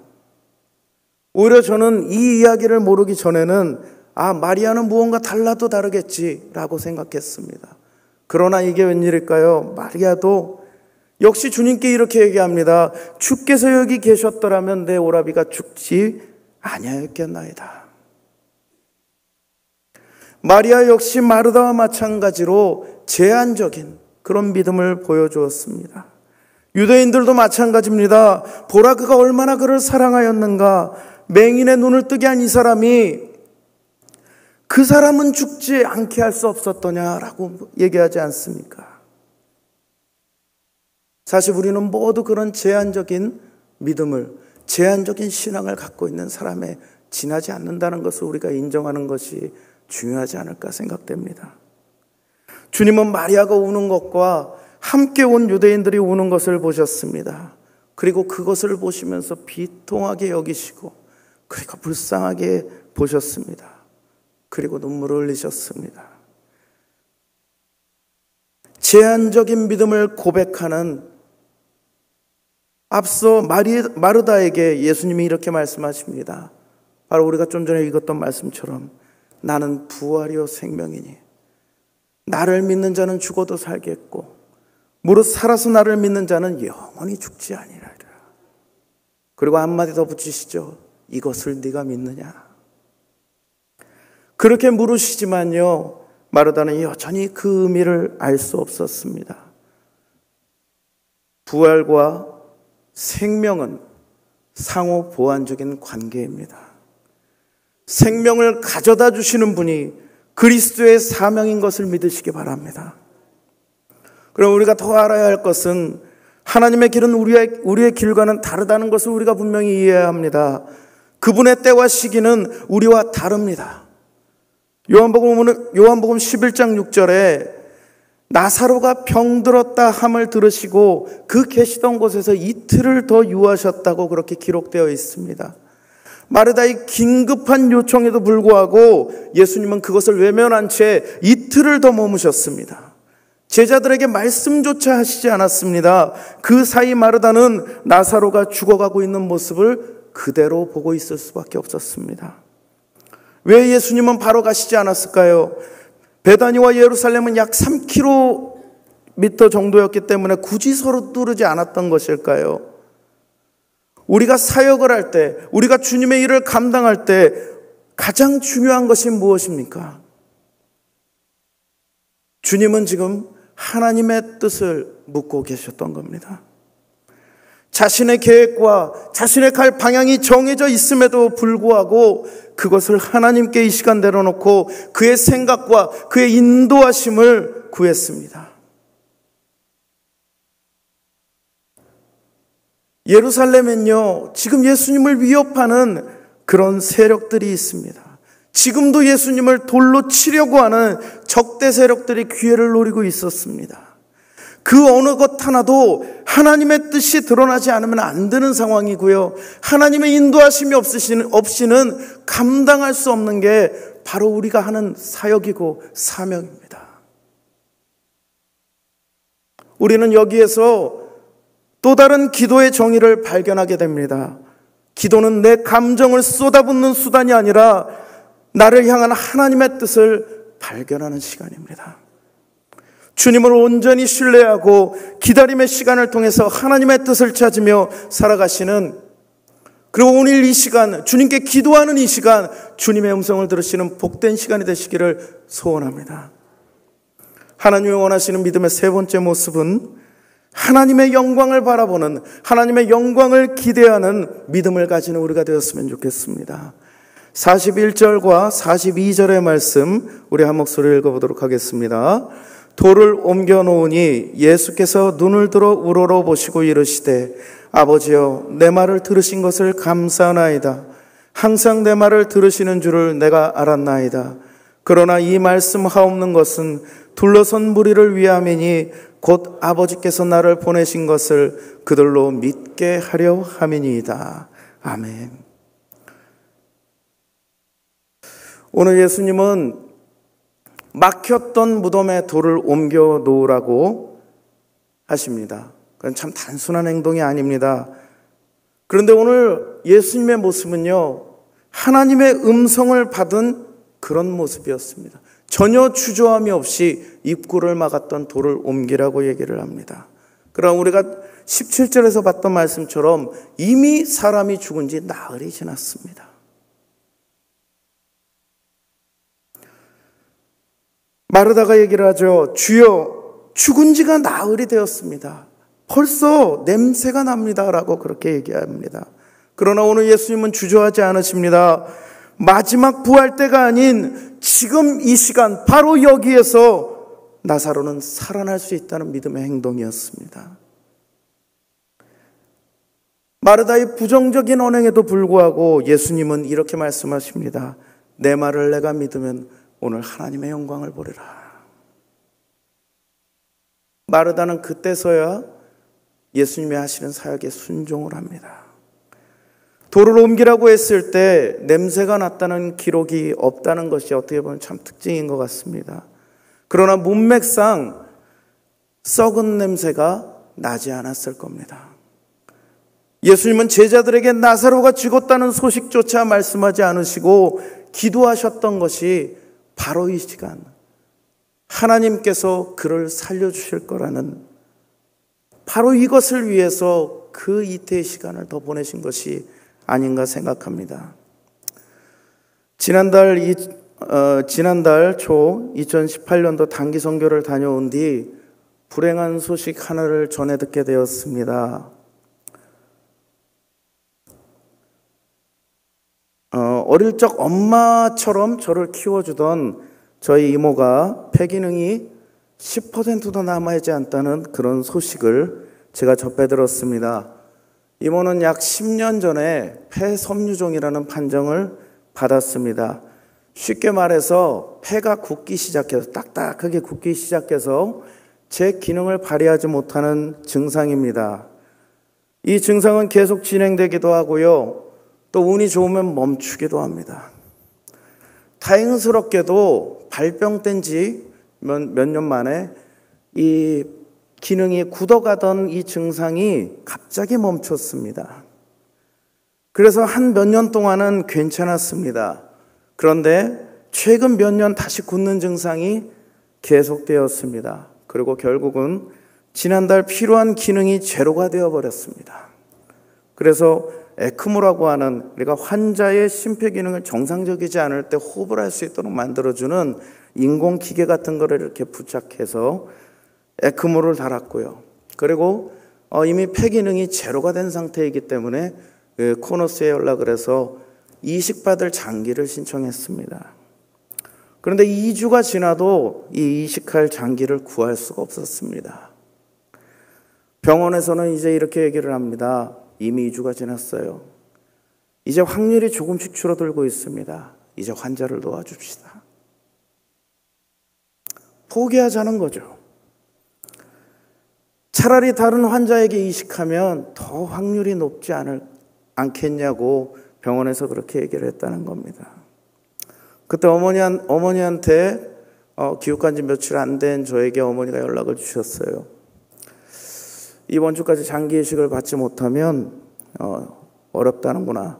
오히려 저는 이 이야기를 모르기 전에는 마리아는 무언가 달라도 다르겠지라고 생각했습니다. 그러나 이게 웬일일까요? 마리아도 역시 주님께 이렇게 얘기합니다. 주께서 여기 계셨더라면 내 오라비가 죽지 아니하였겠나이다. 마리아 역시 마르다와 마찬가지로 제한적인 그런 믿음을 보여주었습니다. 유대인들도 마찬가지입니다. 보라 그가 얼마나 그를 사랑하였는가. 맹인의 눈을 뜨게 한 이 사람이 그 사람은 죽지 않게 할 수 없었더냐라고 얘기하지 않습니까? 사실 우리는 모두 그런 제한적인 믿음을, 제한적인 신앙을 갖고 있는 사람에 지나지 않는다는 것을 우리가 인정하는 것이 중요하지 않을까 생각됩니다. 주님은 마리아가 우는 것과 함께 온 유대인들이 우는 것을 보셨습니다. 그리고 그것을 보시면서 비통하게 여기시고, 그리고 불쌍하게 보셨습니다. 그리고 눈물을 흘리셨습니다. 제한적인 믿음을 고백하는, 앞서 마르다에게 예수님이 이렇게 말씀하십니다. 바로 우리가 좀 전에 읽었던 말씀처럼 나는 부활이요 생명이니 나를 믿는 자는 죽어도 살겠고 무릇 살아서 나를 믿는 자는 영원히 죽지 아니하리라. 그리고 한마디 더 붙이시죠. 이것을 네가 믿느냐? 그렇게 물으시지만요, 마르다는 여전히 그 의미를 알 수 없었습니다. 부활과 생명은 상호 보완적인 관계입니다. 생명을 가져다 주시는 분이 그리스도의 사명인 것을 믿으시기 바랍니다. 그럼 우리가 더 알아야 할 것은 하나님의 길은 우리의 길과는 다르다는 것을 우리가 분명히 이해해야 합니다. 그분의 때와 시기는 우리와 다릅니다. 요한복음 11장 6절에 나사로가 병들었다 함을 들으시고 그 계시던 곳에서 이틀을 더 유하셨다고 그렇게 기록되어 있습니다. 마르다의 긴급한 요청에도 불구하고 예수님은 그것을 외면한 채 이틀을 더 머무셨습니다. 제자들에게 말씀조차 하시지 않았습니다. 그 사이 마르다는 나사로가 죽어가고 있는 모습을 그대로 보고 있을 수밖에 없었습니다. 왜 예수님은 바로 가시지 않았을까요? 베다니와 예루살렘은 약 3km 정도였기 때문에 굳이 서로 뚫지 않았던 것일까요? 우리가 사역을 할 때, 우리가 주님의 일을 감당할 때 가장 중요한 것이 무엇입니까? 주님은 지금 하나님의 뜻을 묻고 계셨던 겁니다. 자신의 계획과 자신의 갈 방향이 정해져 있음에도 불구하고 그것을 하나님께 이 시간 내려놓고 그의 생각과 그의 인도하심을 구했습니다. 예루살렘엔요, 지금 예수님을 위협하는 그런 세력들이 있습니다. 지금도 예수님을 돌로 치려고 하는 적대 세력들이 기회를 노리고 있었습니다. 그 어느 것 하나도 하나님의 뜻이 드러나지 않으면 안 되는 상황이고요. 하나님의 인도하심이 없이는 감당할 수 없는 게 바로 우리가 하는 사역이고 사명입니다. 우리는 여기에서 또 다른 기도의 정의를 발견하게 됩니다. 기도는 내 감정을 쏟아붓는 수단이 아니라 나를 향한 하나님의 뜻을 발견하는 시간입니다. 주님을 온전히 신뢰하고 기다림의 시간을 통해서 하나님의 뜻을 찾으며 살아가시는, 그리고 오늘 이 시간, 주님께 기도하는 이 시간, 주님의 음성을 들으시는 복된 시간이 되시기를 소원합니다. 하나님이 원하시는 믿음의 세 번째 모습은 하나님의 영광을 바라보는, 하나님의 영광을 기대하는 믿음을 가지는 우리가 되었으면 좋겠습니다. 41절과 42절의 말씀 우리 한 목소리 읽어보도록 하겠습니다. 돌을 옮겨 놓으니 예수께서 눈을 들어 우러러 보시고 이르시되 아버지여 내 말을 들으신 것을 감사하나이다. 항상 내 말을 들으시는 줄을 내가 알았나이다. 그러나 이 말씀하옵는 것은 둘러선 무리를 위함이니 곧 아버지께서 나를 보내신 것을 그들로 믿게 하려 함이니이다. 아멘. 오늘 예수님은 막혔던 무덤에 돌을 옮겨 놓으라고 하십니다. 그건 참 단순한 행동이 아닙니다. 그런데 오늘 예수님의 모습은요, 하나님의 음성을 받은 그런 모습이었습니다. 전혀 주저함이 없이 입구를 막았던 돌을 옮기라고 얘기를 합니다. 그럼 우리가 17절에서 봤던 말씀처럼 이미 사람이 죽은 지 나흘이 지났습니다. 마르다가 얘기를 하죠. 주여, 죽은 지가 나흘이 되었습니다. 벌써 냄새가 납니다. 라고 그렇게 얘기합니다. 그러나 오늘 예수님은 주저하지 않으십니다. 마지막 부활 때가 아닌 지금 이 시간 바로 여기에서 나사로는 살아날 수 있다는 믿음의 행동이었습니다. 마르다의 부정적인 언행에도 불구하고 예수님은 이렇게 말씀하십니다. 내 말을 내가 믿으면 오늘 하나님의 영광을 보리라. 마르다는 그때서야 예수님이 하시는 사역에 순종을 합니다. 돌을 옮기라고 했을 때 냄새가 났다는 기록이 없다는 것이 어떻게 보면 참 특징인 것 같습니다. 그러나 문맥상 썩은 냄새가 나지 않았을 겁니다. 예수님은 제자들에게 나사로가 죽었다는 소식조차 말씀하지 않으시고 기도하셨던 것이 바로 이 시간 하나님께서 그를 살려주실 거라는, 바로 이것을 위해서 그 이태의 시간을 더 보내신 것이 아닌가 생각합니다. 지난달 초 2018년도 단기 선교를 다녀온 뒤 불행한 소식 하나를 전해 듣게 되었습니다. 어릴 적 엄마처럼 저를 키워주던 저희 이모가 폐 기능이 10%도 남아있지 않다는 그런 소식을 제가 접해 들었습니다. 이모는 약 10년 전에 폐섬유종이라는 판정을 받았습니다. 쉽게 말해서 폐가 굳기 시작해서, 딱딱하게 굳기 시작해서 제 기능을 발휘하지 못하는 증상입니다. 이 증상은 계속 진행되기도 하고요. 또 운이 좋으면 멈추기도 합니다. 다행스럽게도 발병된 지 몇 년 만에 이 기능이 굳어가던 이 증상이 갑자기 멈췄습니다. 그래서 한 몇 년 동안은 괜찮았습니다. 그런데 최근 몇 년 다시 굳는 증상이 계속되었습니다. 그리고 결국은 지난달 필요한 기능이 제로가 되어버렸습니다. 그래서 에크모라고 하는, 우리가 환자의 심폐 기능을 정상적이지 않을 때 호흡을 할 수 있도록 만들어주는 인공기계 같은 거를 이렇게 부착해서 에크모를 달았고요. 그리고 이미 폐 기능이 제로가 된 상태이기 때문에 코너스에 연락을 해서 이식받을 장기를 신청했습니다. 그런데 2주가 지나도 이 이식할 장기를 구할 수가 없었습니다. 병원에서는 이제 이렇게 얘기를 합니다. 이미 2주가 지났어요. 이제 확률이 조금씩 줄어들고 있습니다. 이제 환자를 도와줍시다. 포기하자는 거죠. 차라리 다른 환자에게 이식하면 더 확률이 높지 않겠냐고 병원에서 그렇게 얘기를 했다는 겁니다. 그때 어머니한테 기육한 지 며칠 안 된 저에게 어머니가 연락을 주셨어요. 이번 주까지 장기 이식을 받지 못하면 어렵다는구나.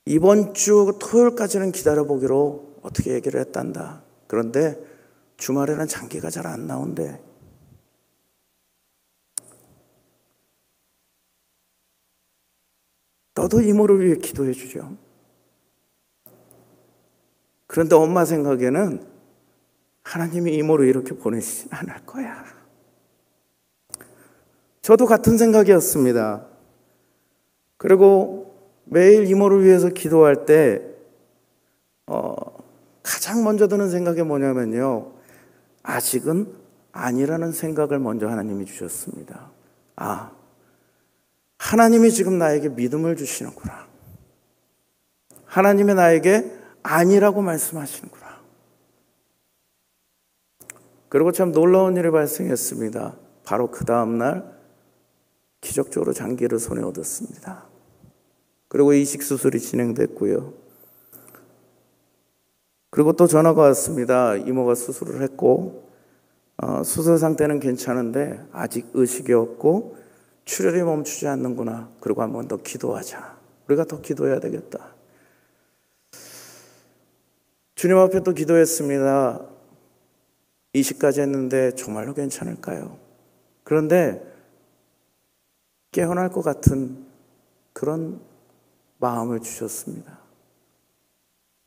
이번 주 토요일까지는 기다려보기로 어떻게 얘기를 했단다. 그런데 주말에는 장기가 잘 안 나온대. 너도 이모를 위해 기도해 주죠. 그런데 엄마 생각에는 하나님이 이모를 이렇게 보내시진 않을 거야. 저도 같은 생각이었습니다. 그리고 매일 이모를 위해서 기도할 때 가장 먼저 드는 생각이 뭐냐면요. 아직은 아니라는 생각을 먼저 하나님이 주셨습니다. 하나님이 지금 나에게 믿음을 주시는구나. 하나님이 나에게 아니라고 말씀하시는구나. 그리고 참 놀라운 일이 발생했습니다. 바로 그 다음날 기적적으로 장기를 손에 얻었습니다. 그리고 이식 수술이 진행됐고요. 그리고 또 전화가 왔습니다. 이모가 수술을 했고 수술 상태는 괜찮은데 아직 의식이 없고 출혈이 멈추지 않는구나. 그리고 한 번 더 기도하자. 우리가 더 기도해야 되겠다. 주님 앞에 또 기도했습니다. 이식까지 했는데 정말로 괜찮을까요? 그런데 깨어날 것 같은 그런 마음을 주셨습니다.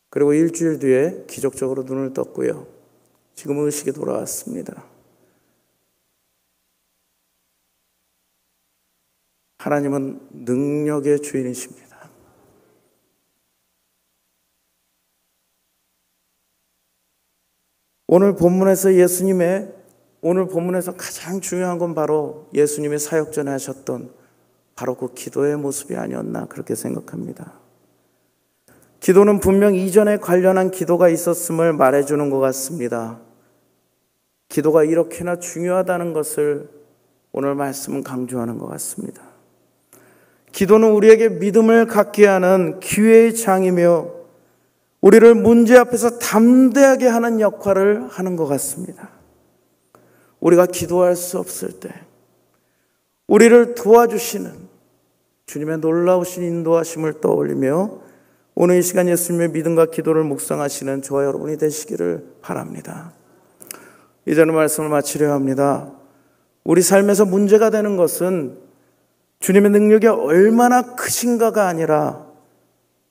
그리고 일주일 뒤에 기적적으로 눈을 떴고요. 지금 의식이 돌아왔습니다. 하나님은 능력의 주인이십니다. 오늘 본문에서 가장 중요한 건 바로 예수님이 사역 전에 하셨던 바로 그 기도의 모습이 아니었나 그렇게 생각합니다. 기도는 분명 이전에 관련한 기도가 있었음을 말해주는 것 같습니다. 기도가 이렇게나 중요하다는 것을 오늘 말씀은 강조하는 것 같습니다. 기도는 우리에게 믿음을 갖게 하는 기회의 장이며 우리를 문제 앞에서 담대하게 하는 역할을 하는 것 같습니다. 우리가 기도할 수 없을 때 우리를 도와주시는 주님의 놀라우신 인도하심을 떠올리며 오늘 이 시간 예수님의 믿음과 기도를 묵상하시는 저와 여러분이 되시기를 바랍니다. 이제는 말씀을 마치려 합니다. 우리 삶에서 문제가 되는 것은 주님의 능력이 얼마나 크신가가 아니라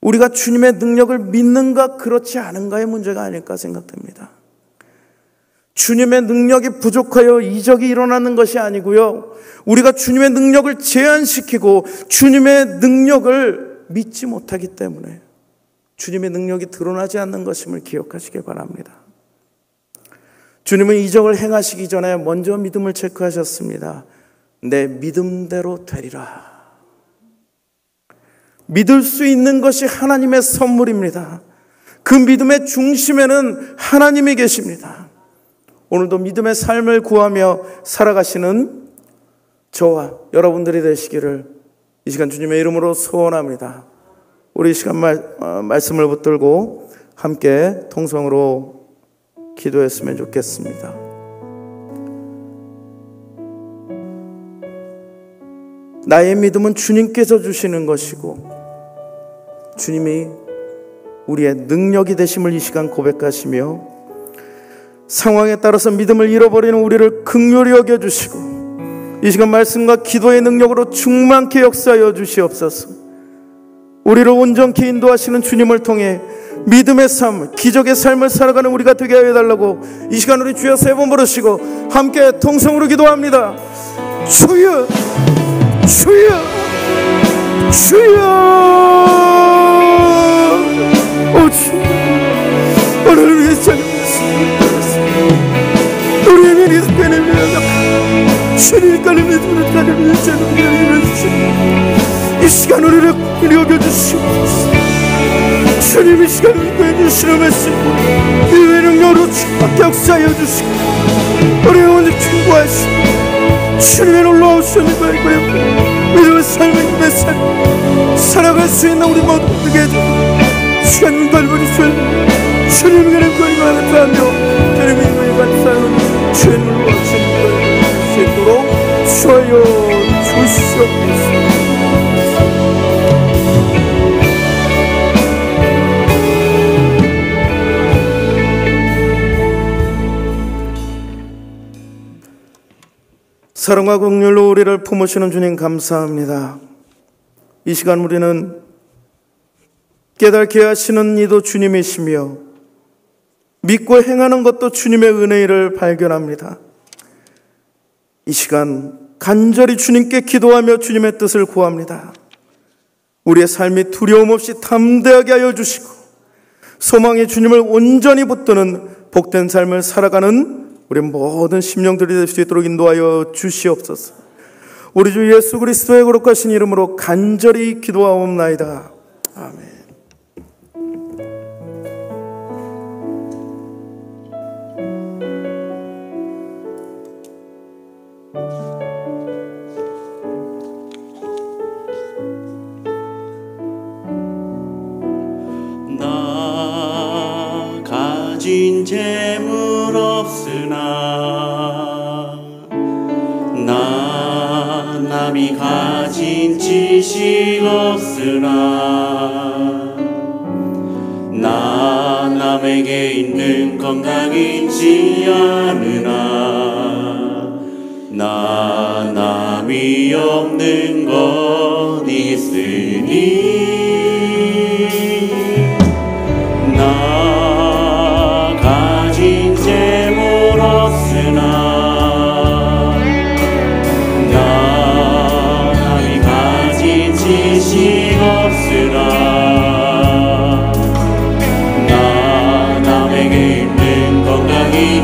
우리가 주님의 능력을 믿는가 그렇지 않은가의 문제가 아닐까 생각됩니다. 주님의 능력이 부족하여 이적이 일어나는 것이 아니고요, 우리가 주님의 능력을 제한시키고 주님의 능력을 믿지 못하기 때문에 주님의 능력이 드러나지 않는 것임을 기억하시기 바랍니다. 주님은 이적을 행하시기 전에 먼저 믿음을 체크하셨습니다. 내 믿음대로 되리라. 믿을 수 있는 것이 하나님의 선물입니다. 그 믿음의 중심에는 하나님이 계십니다. 오늘도 믿음의 삶을 구하며 살아가시는 저와 여러분들이 되시기를 이 시간 주님의 이름으로 소원합니다. 우리 이 시간 말씀을 붙들고 함께 통성으로 기도했으면 좋겠습니다. 나의 믿음은 주님께서 주시는 것이고 주님이 우리의 능력이 되심을 이 시간 고백하시며 상황에 따라서 믿음을 잃어버리는 우리를 긍휼히 여겨주시고 이 시간 말씀과 기도의 능력으로 충만케 역사하여 주시옵소서. 우리를 온전케 인도하시는 주님을 통해 믿음의 삶, 기적의 삶을 살아가는 우리가 되게 하여 달라고 이 시간 우리 주여 세 번 부르시고 함께 통성으로 기도합니다. 주여, 주여, 주여. 오 주여, 오늘 위해 찬양했습니다. 우리의 믿음을 빼내며 주님께는 믿음을 가지며 찬양해 주시옵소서. 이 시간 우리를 여겨주시옵소서. 주님 이 시간 인도해 주시는 말씀 이외의 능력으로 축복하게 역사하여 주시고 우리의 오늘 충고하시고 주님의 놀라우신 은혜와 믿음의 삶의 힘의 삶 살아갈 수 있는 우리 모두 되게 해주고 시간을 넓어주시는 주님의 은혜와 감사하며 주님의 은혜와 감사하며 주의 놀라우신 은혜를 수 있도록 주여 주시옵소서. 사랑과 긍휼로 우리를 품으시는 주님 감사합니다. 이 시간 우리는 깨닫게 하시는 이도 주님이시며 믿고 행하는 것도 주님의 은혜를 발견합니다. 이 시간 간절히 주님께 기도하며 주님의 뜻을 구합니다. 우리의 삶이 두려움 없이 담대하게 하여 주시고 소망의 주님을 온전히 붙드는 복된 삶을 살아가는 우리 모든 심령들이 될 수 있도록 인도하여 주시옵소서. 우리 주 예수 그리스도의 거룩하신 이름으로 간절히 기도하옵나이다. 아멘. 나 가진 재물 없으나 나 남이 가진 지식 없으나 나 남에게 있는 건강 있지 않으나 나 남이 없는 것 있으니 나 가진 재물 없으나 나 남이 가진 지식 없으나 나 남에게 있는 건강이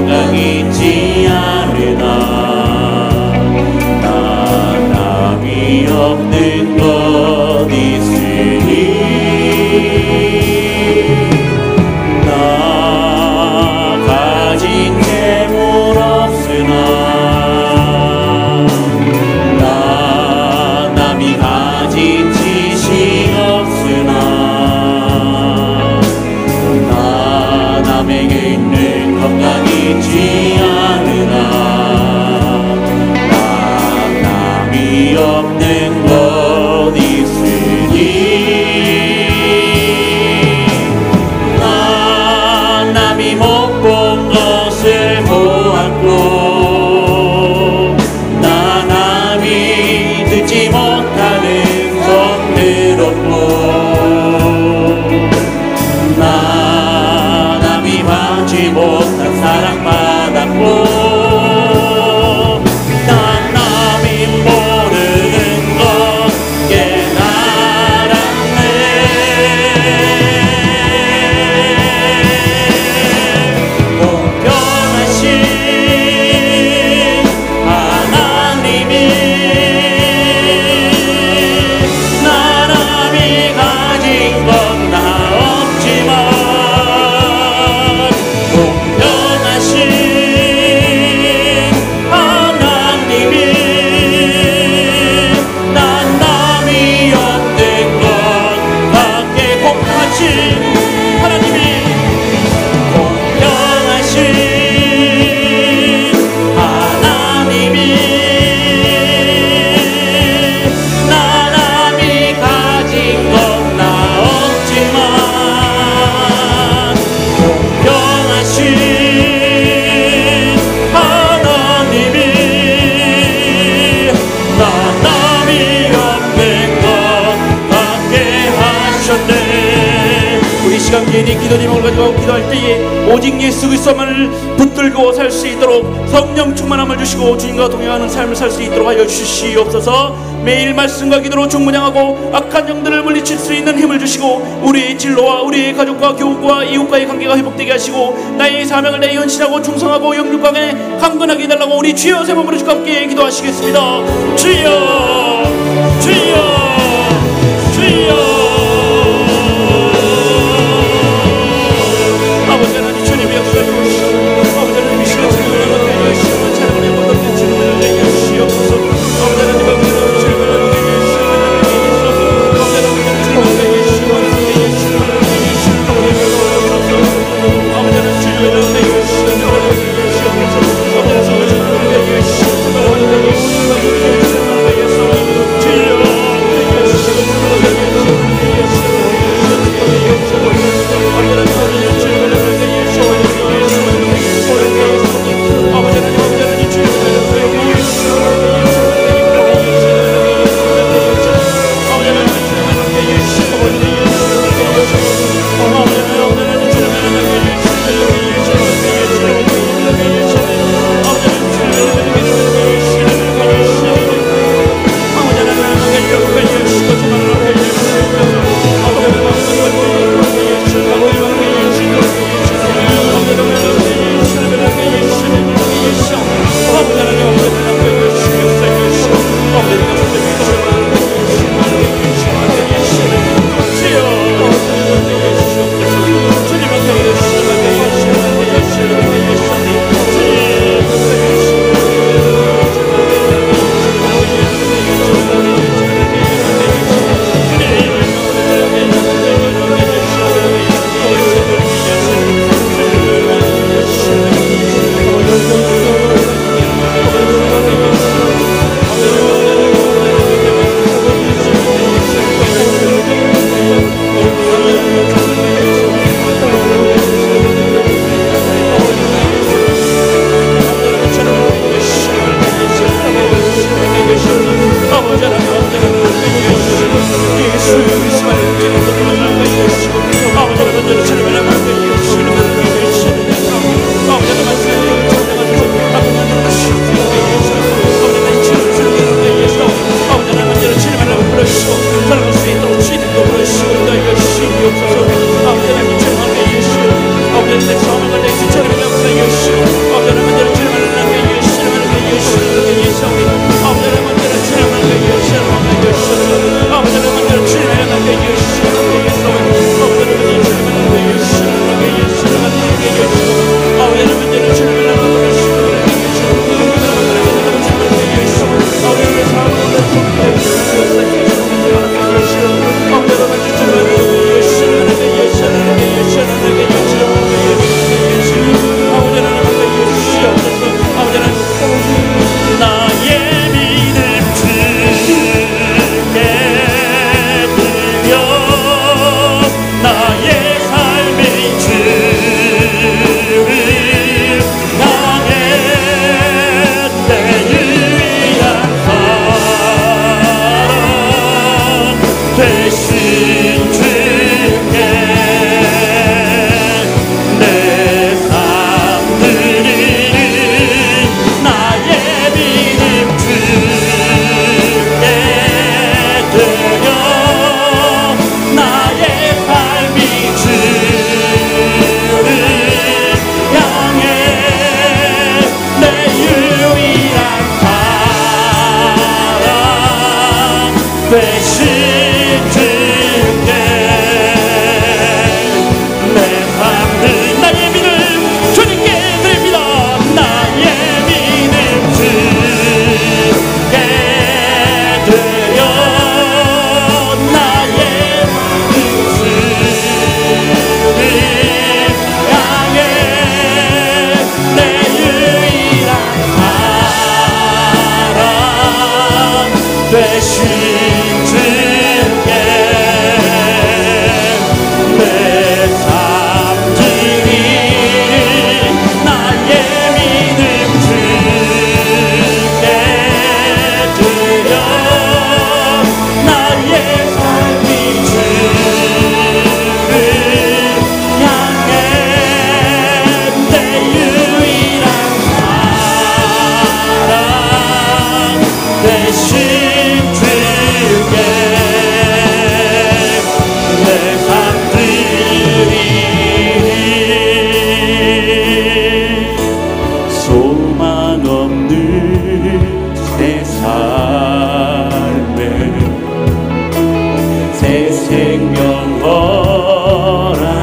건강 있지 않으나 나 남이 없는 것 있으니 나 가진 재물 없으나 나 남이 가진 지식 없으나 나 남에게 있는 건강 있지 않으나 나 남이 없는 것 있으니 나 남이 못 본 것을 보았고 나 남이 듣지 못하는 손 들었고 나 남이 받지 못한 사랑받았고 난 남이 모르는 것 깨달았네. 공평하신 하나님이 나 남이 가진 건 다 없지만 공평하신 하나님이 난 남이 없는 것 같게 공평하신 하나님이 공평하신 하나님이 나 남이 가진 건 나 없지만 공평하신 하나님이 나 남이 없는 것 같게 하셨네. 우리 시간 괜히 기도 제목을 가지고 기도할 때에 오직 예수 그리스도만을 붙들고 살 수 있도록 성령 충만함을 주시고 주님과 동행하는 삶을 살 수 있도록 하여 주시옵소서. 매일 말씀과 기도로 충분하고 악한 영들을 물리칠 수 있는 힘을 주시고 우리의 진로와 우리의 가족과 교우과 이웃과의 관계가 회복되게 하시고 나의 사명을 내 헌신하고 충성하고 영육강에 강건하게 해달라고 우리 주여 세 몸으로 주께 함께 기도하시겠습니다. 주여 주여 주여. 아버지 하나님 주님 역사해 주시옵소서. 아버지 하나님 이 시간 주님을 받게 해주시옵소서. 찬양을 못하게 주님을 내게 해주시옵소서. 아버지 하나님 받게 주님을 내게 해주시옵소서. 아버지 하나님 주님을 내게 해주시옵소서. 아버지 하나님 주님을 내게 해주시옵소서. 아버지 하나님 주님을 내게 해주시옵소서. 주여 소망 없는 새 삶에 새 생명 허락하시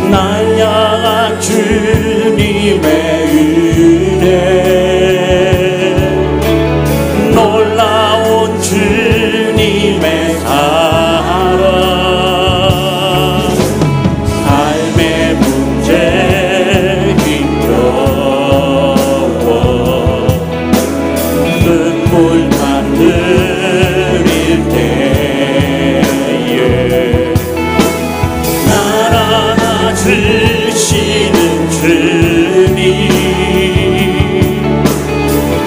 날 향한 주님의 은혜 놀라운 주님의 사랑 삶의 문제 힘겨워 눈물만 흘릴 때에 날 안아주시는 주님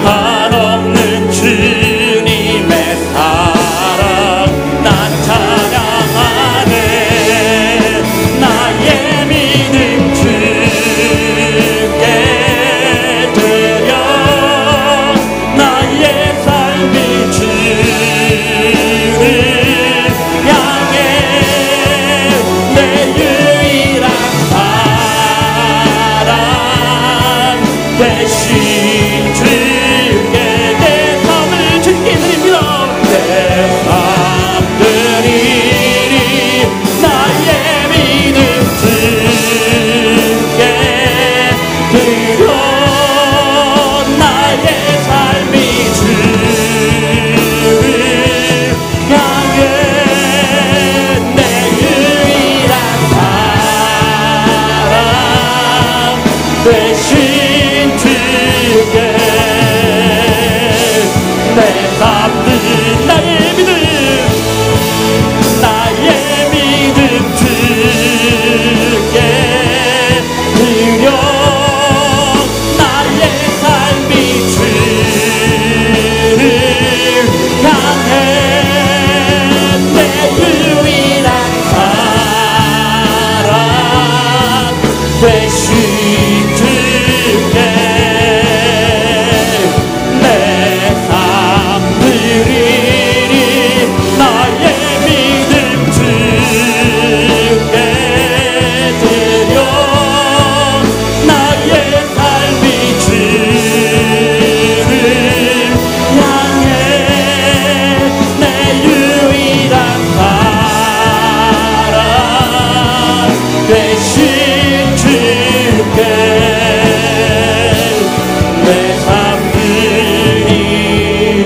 한없는 주님의 사랑 난 찬양하네 나의 믿음 주께 드려 나의 삶이 주를 향해 내 유일한 사랑 대신 주께 내 삶을 주께 드립니다 내 삶 드리리 나의 믿음 주께 드려 나의 삶이 주를 향해 내 유일한 사랑 대신 주께 내 삶은 나의 믿음 주께 드려 나의 삶이 주를 향해 내 유일한 사랑 대신 주께 내 삶 드리리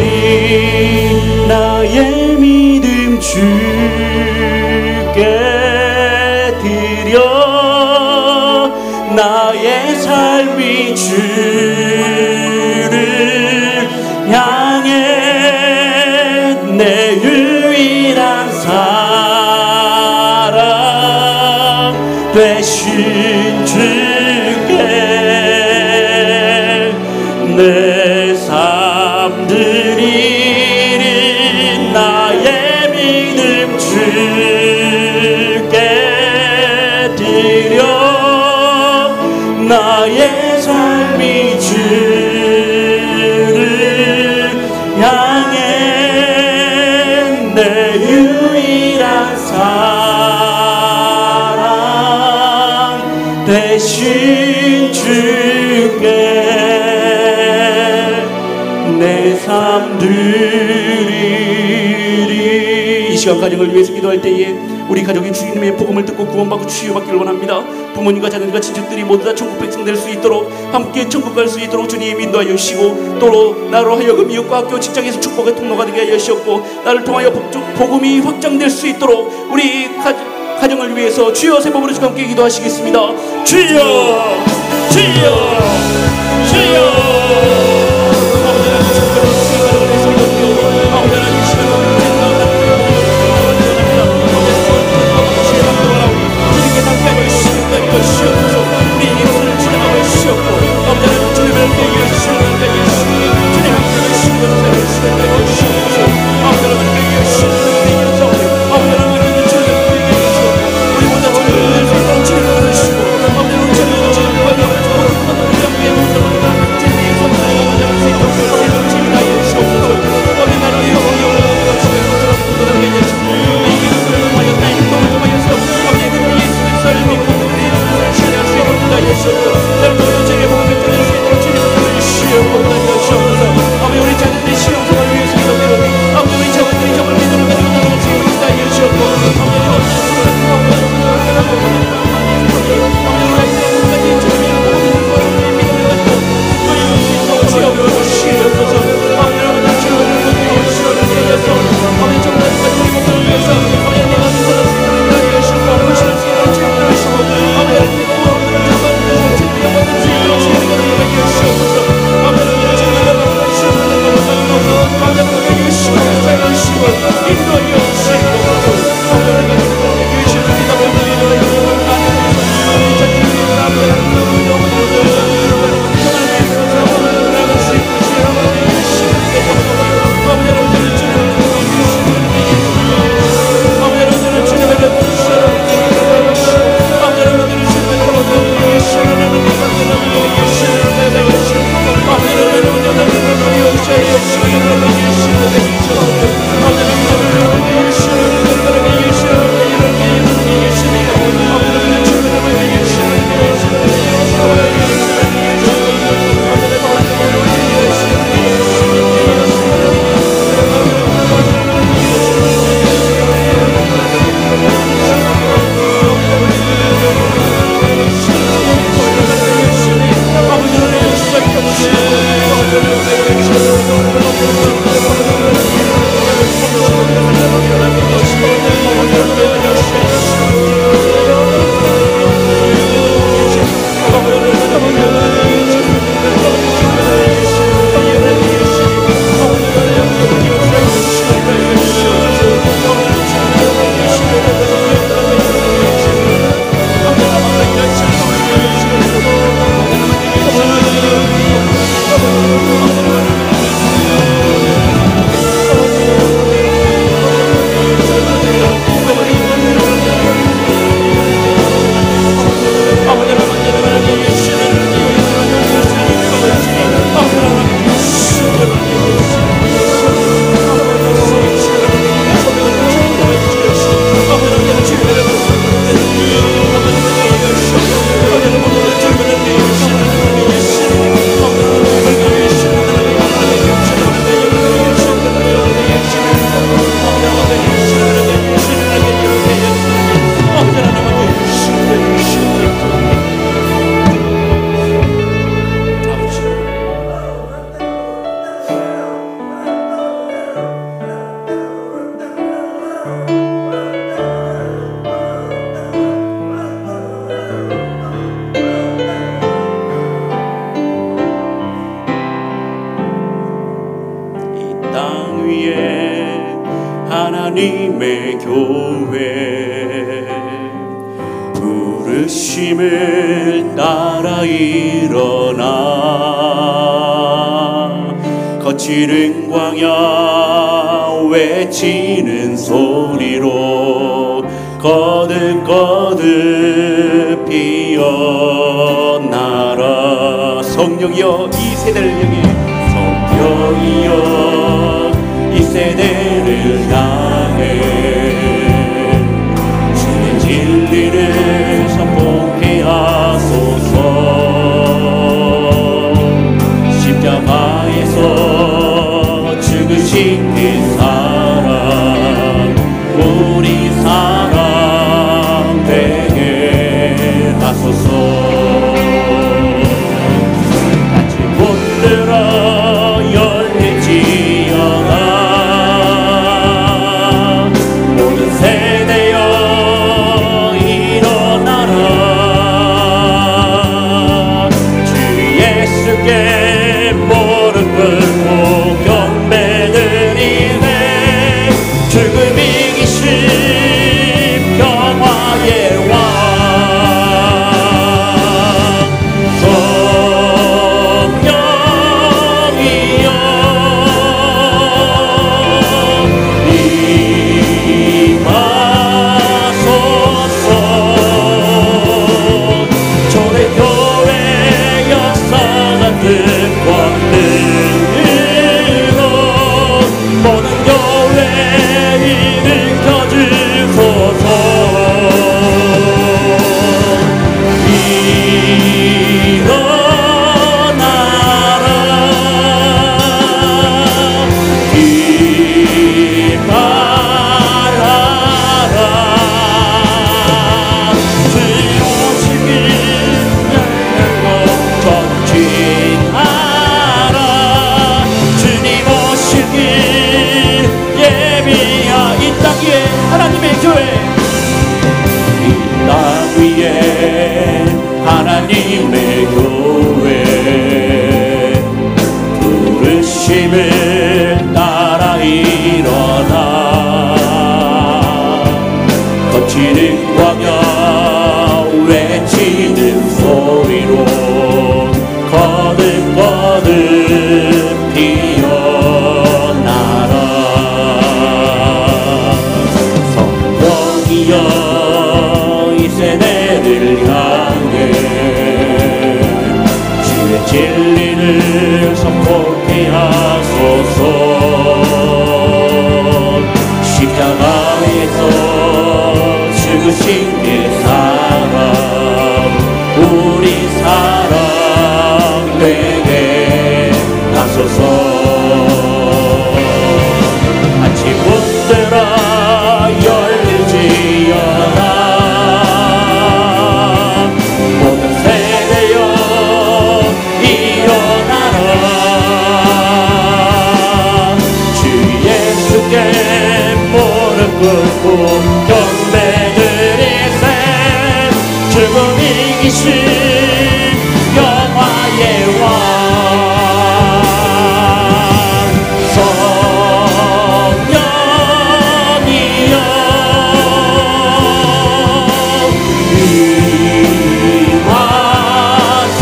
나의 믿음 주께 드려 나의 삶이 주를 향해 내 유일한 사랑 대신 주께 내 삶 드리리 나의 믿음 주께 드려 나의 삶이 주를 향해 내 유일한 사랑 되신 주께 내 삶 드리리 나의 믿음 주께 드려 나의 삶이 주를 향해 내 유일한 사랑 대신 주께 내 삶 드리리 이 시간 가정을 위해서 기도할 때에 우리 가족이 주님의 복음을 듣고 구원받고 치유받기를 원합니다. 부모님과 자녀들과 친척들이 모두 다 천국 백성 될 수 있도록 함께 천국 갈 수 있도록 주님이 인도하여 주시고 또 나로 하여금 이웃과 학교 직장에서 축복의 통로가 되게 하여 주시옵고 나를 통하여 복음이 확장될 수 있도록 우리 가정을 위해서 주여 세 번으로 함께 기도하시겠습니다. 주여 주여 주여 하나님의 교회 부르심을 따라 일어나 거칠은 광야 외치는 소리로 거듭거듭 피어나라. 성령이여 이 세대를 향해, 성령이여 이 세대를 향해 주의 진리를 선포케 하소서. 십자가에서 죽으신 그 사랑 우리 사랑 되게 하소서. 같이 붙들어 열릴지어다. 모든 세대여 일어나라. 주 예수께 무릎 꿇고 경배드리네. 죽음 이기신 평화의 왕 성령이여 임하소서. 초대교회 역사 같은 권능으로 모든 교회 일으켜 주소서. 일어나라. 기뻐하라. 주 오시길 열고 전진하라. 주님 오시길 예비하. 이 땅 위에 하나님의 교회, 이 땅 위에 하나님의 교회 부르심을 따라 일어나 거칠은 광야 외치는 소리로 거듭거듭 피어나라. 성령이여 이 세대를 향해 주의 진리를 선포케 하소서. 십자가에서 죽으신 그 사랑 우리 사랑 되게 하소서. 같이 붙들어 열릴지어다. 모든 세대여 일어나라. 주 예수께 무릎 꿇고 경배드리세. 죽음 이기신 영화의 왕 성령이여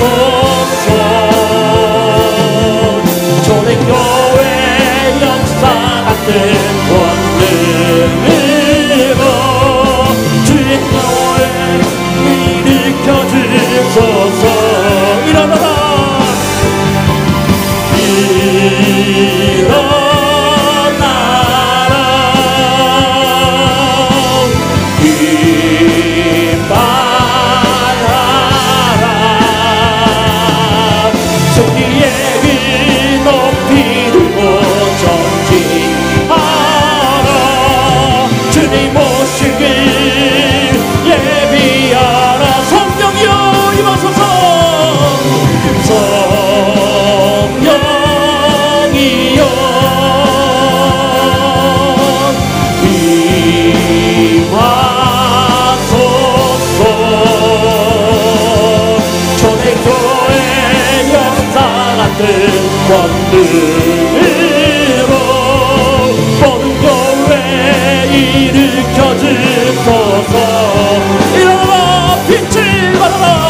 임하소서. 초대교회 역사 같은 권능으로 주의 교회 일으켜 주소서. 일어나라. 일어나라. 기뻐하라. 승리의 길 높이 들고 전진하라. 주님 오시길 예비하라. 성령이여 임하소서. 성령이여 임하소서. 초대교회 역사 같은 권능으로 모든 교회 일어나라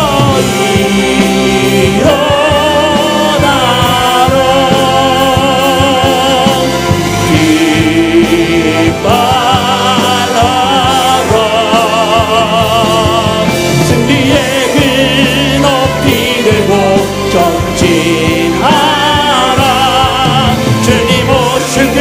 승리의 그 높이 들고 전진하라 주님 오실 길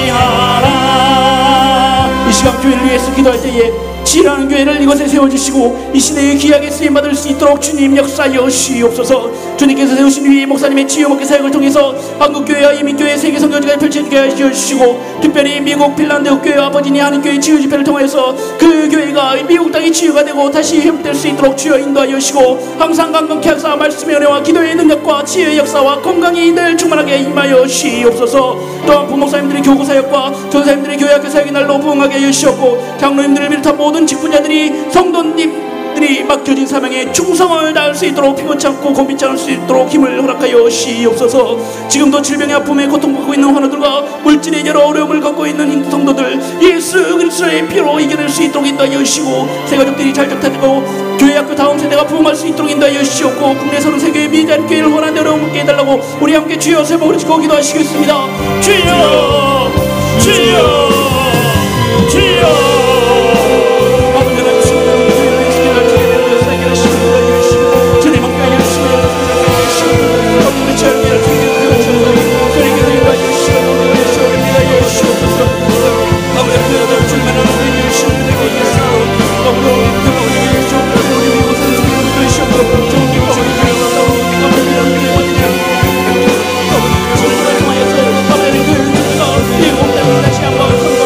예비하라. 이 시간 교회를 위해서 기도할 때에 지혜라는 교회를 이곳에 세워주시고 이 시대에 귀하게 쓰임받을 수 있도록 주님 역사하여 주시옵소서. 주님께서 세우신 위 목사님의 지혜롭게 사역을 통해서 한국교회와 이민교회 세계 선교지가 펼쳐지게 하여 주시고 특별히 미국 핀란드 교회와 버지니아 한인교회 치유 집회를 통해서 그 교회가 미국 땅이 치유가 되고 다시 회복될 수 있도록 주여 인도하여 주시고 항상 강건케 하사 말씀의 은혜와 기도의 능력과 지혜의 역사와 건강이 늘 충만하게 임하여 주시옵소서. 또한 부목사님들의 교구 사역과 전사님들의 교회학교 사역이 날로 부응하게 하여 주시옵고 장로님들을 비롯한 모든 직분자들이 성도님들이 맡겨진 사명에 충성을 다할 수 있도록 피곤치 않고 고민치 않을 수 있도록 힘을 허락하여 주시옵소서. 지금도 질병의 아픔에 고통받고 있는 환우들과 물질의 여러 어려움을 갖고 있는 성도들 예수 그리스도의 피로 이겨낼 수 있도록 인도하여 주시고 새가족들이 잘 적타되고 교회학교 다음 세대가 부흥할 수 있도록 인도하여 주시옵고 국내에서는 세계의 미대한 교회를 원하는 어려움을 깨 해달라고 우리 함께 주여 세 번을 지고 기도하시겠습니다. 주여 주여 주여 다시 한번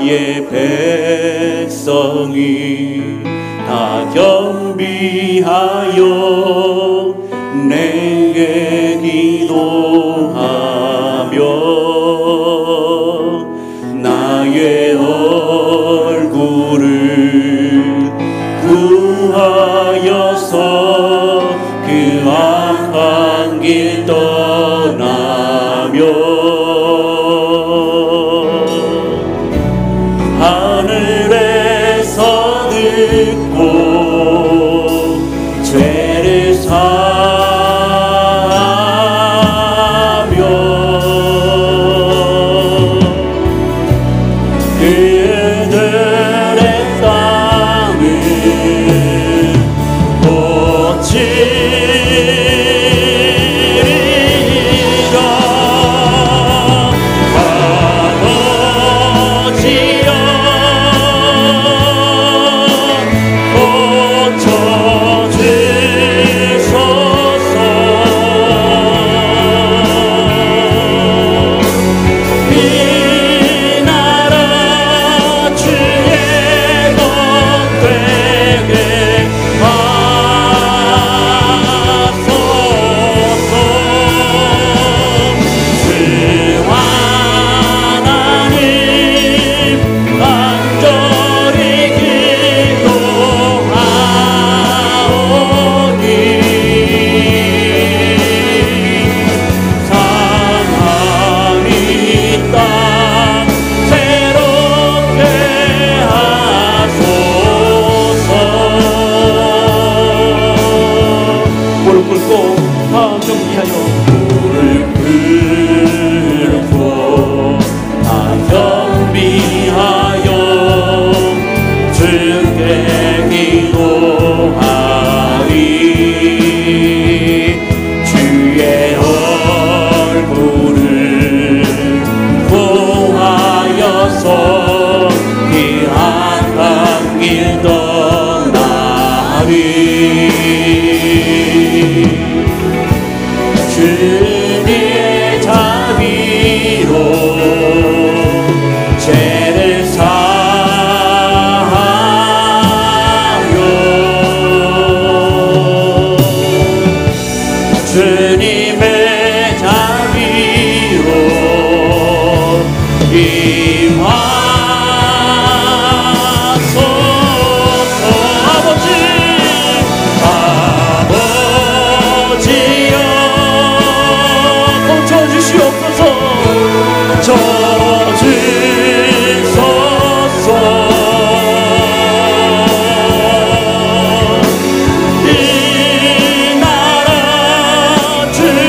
나의 백성이 다 겸비하여 내게 기도하며 나의 얼굴을 구하여서 그 악한 길 떠나며 하늘에서 듣고 죄를 사하며 그들의 땅을 고치리라. 아버지여 고쳐주소서. 이 나라 주의 것 되게 하소서. 주 하나님 간절히 기도하오니 상한 이 땅 새롭게 하소서. 무릎 꿇고 다 경비하여 무릎 꿇고 다 경비하여 주께 기도하리. 주의 얼굴을 구하여서 그 악한 길 떠나리. 주님의 자비로 죄를 사하여 주님의 자비로 임하소서. 아버지여 고쳐주시옵소서. 저주소서. 이 나라 주의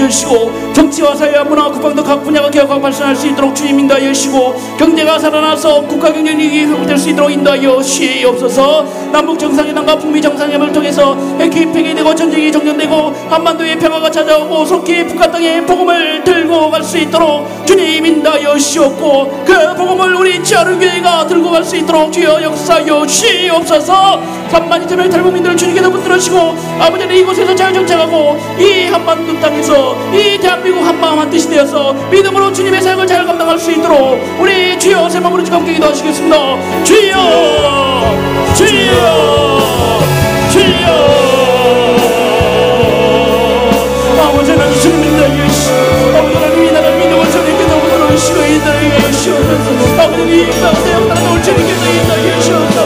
주시고 정치와 사회와 문화 국방 등 각 분야가 개혁하고 발전할 수 있도록 주님 인도하여 주시고 경제가 살아나서 국가 경쟁력이 회복될 수 있도록 인도하여 주시옵소서. 남북 정상회담과 북미 정상회담을 통해서 핵이 폐기되고 전쟁이 종전되고 한반도의 평화가 찾아오고 속히 북한 땅에 복음을 들고 갈 수 있도록 주님 인도하여 주시옵고 그 복음을 우리 지하루교회가 들고 갈 수 있도록 주여 역사하여 주시옵소서. 3만 2천명의 탈북민들을 주님께서 붙들으시고 아버지는 이곳에서 자유정착하고 이 한반도 땅에서 이 대한민국 한마음 한뜻이 되어서 믿음으로 주님의 사역을 잘 감당할 수 있도록 우리 주여 세 마음으로 함께 기도하시겠습니다. 주여 주여 주여 아버지 하나님 주님 인도하여 주시옵소서. 아버지 하나님 이 나라를 믿음을 주님께서 붙들으시고 인도하여 주시옵소서. 아버지 이 가운데 나라를 주님께서 인도하여 주시옵소서.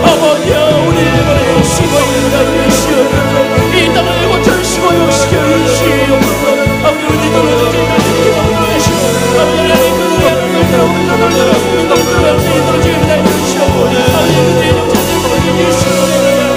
아버지여 우리의 말에 주시고 인도하여 주시옵소서. 이 땅을 고쳐주시고 역시켜 주시옵소서. 아버지 우리 기도를 주님께서 붙들으시고 아버지 하나님 그 나라를 붙들어 주님께서 인도해 주시옵소서. 아버지 그 죄를 주시옵소서.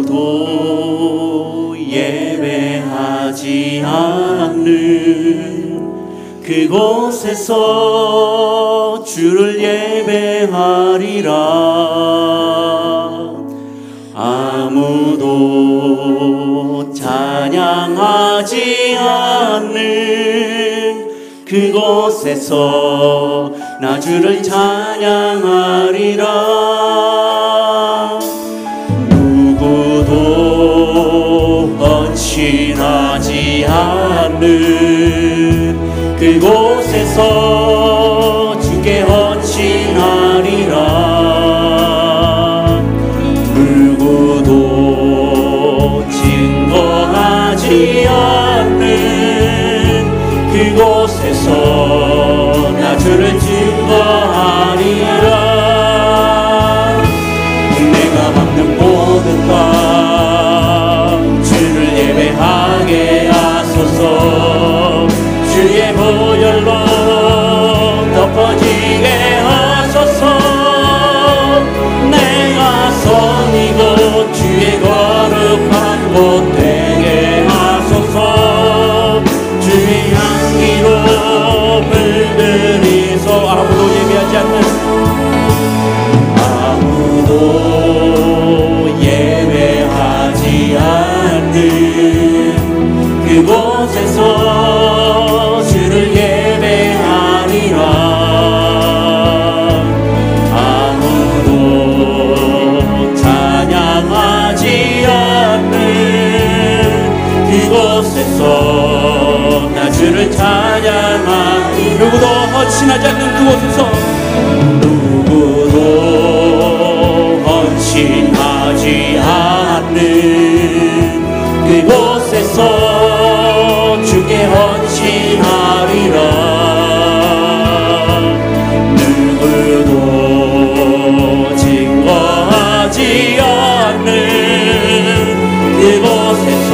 아무도 예배하지 않는 그곳에서 주를 예배하리라. 아무도 찬양하지 않는 그곳에서 나 주를 찬양하리라. 누구도 헌신하지 않는 그곳에서 주께 헌신하리라. 누구도 증거하지 않는 그곳에서 나 주를 증거하리라. 내가 밟는 모든 밤 주를 예배하게 하소서. 주의 보혈로 덮어지게 하소서. 내가 선 이곳 주의 거룩한 곳 되게 하소서. 주의 향기로 물들이소. 아무도 예배하지 않는, 아무도 예배하지 않는 그곳에서 주를 예배하리라. 아무도 찬양하지 않는 그곳에서 나 주를 찬양하리. 누구도 헌신하지 않는 그곳에서, 누구도 헌신하지 않는 그곳에서 주께 헌신하리라. 누구도 증거하지 않는 그곳에서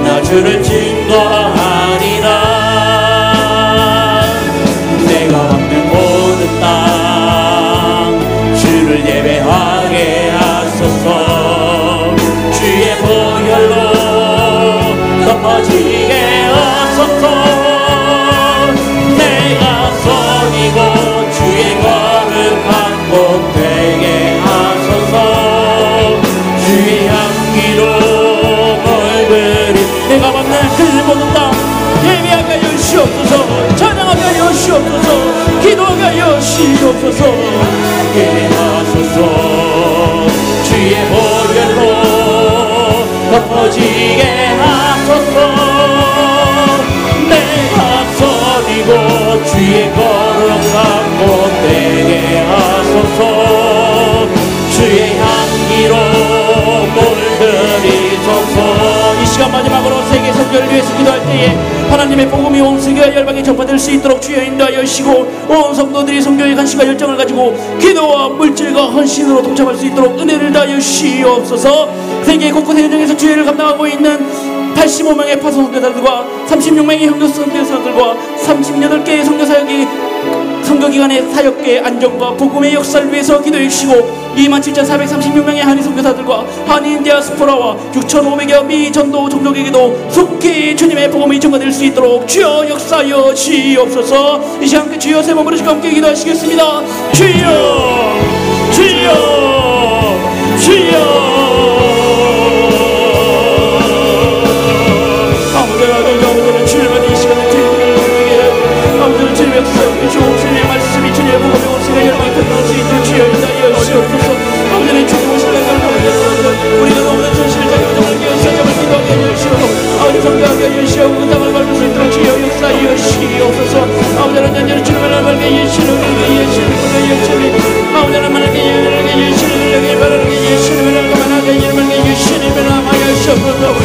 나 주를 증거하리라. 내가 밟는 모든 땅 주를 예배하게 하소서. 주의 보혈로 덮어지게 하소서. 내가 선 이곳 주의 거룩한 곳 되게 하소서. 주의 향기로 멀들이 내가 밟는 그 모든 땅 예배하게 하여 주시옵소서. 찬양하게 하여 주시옵소서. 기도하게 하여 주시옵소서. 예배하소서. 주의 보혈로 덮어지게 하소서. 내가 선 이곳 주의 거룩한 곳 되게 하소서. 주의 향기로 물들이소서. 이 시간 마지막으로 세계 선교를 위해서 기도할 때에 하나님의 복음이 온 세계와 열방에 전파될 수 있도록 주여 인도하여 주시고, 온 성도들이 선교의 간식과 열정을 가지고 기도와 물질과 헌신으로 동참할 수 있도록 은혜를 다하여 주시옵소서. 세계 곳곳의 현장에서 주의를 감당하고 있는 85명의 파송 선교사들과 36명의 형제 선교사들과 38개의 선교사역이 선교기관의 사역계의 안정과 복음의 역사를 위해서 기도해 주시고, 27,436명의 한인 선교사들과 한인 디아스포라와 6,500여 미 전도 종족에게도 속히 주님의 복음이 전가될 수 있도록 주여 역사하여 주옵소서. 이 시간 함께 주여 세 번 부르시고 함께 기도하시겠습니다. 주여 주여 주여. 아무데나 주님은 이 시간에 아무데나 주님의 역사에 주님의 말씀이 주님의 복음이 온 세계 열방에 펼쳐질 수 있도록 주여 인도하여 주옵소서. 아무데나 주님 오시는 우리가 너무나 전신을 자기를 사정을 기도하게 하여 주시옵소서. 아버지 성교하게 하여 주시옵소서. 그 땅을 밟을 수 있도록 주여 역사하여 주시옵소서. 아무데나 단전히 주님을 알게 예시를 아무데나 만하게 예시를 바라게 예시를 만하게 예시를 하여 주시옵소서. 아무데나 주여 역사하여 주시옵소서. 아무데나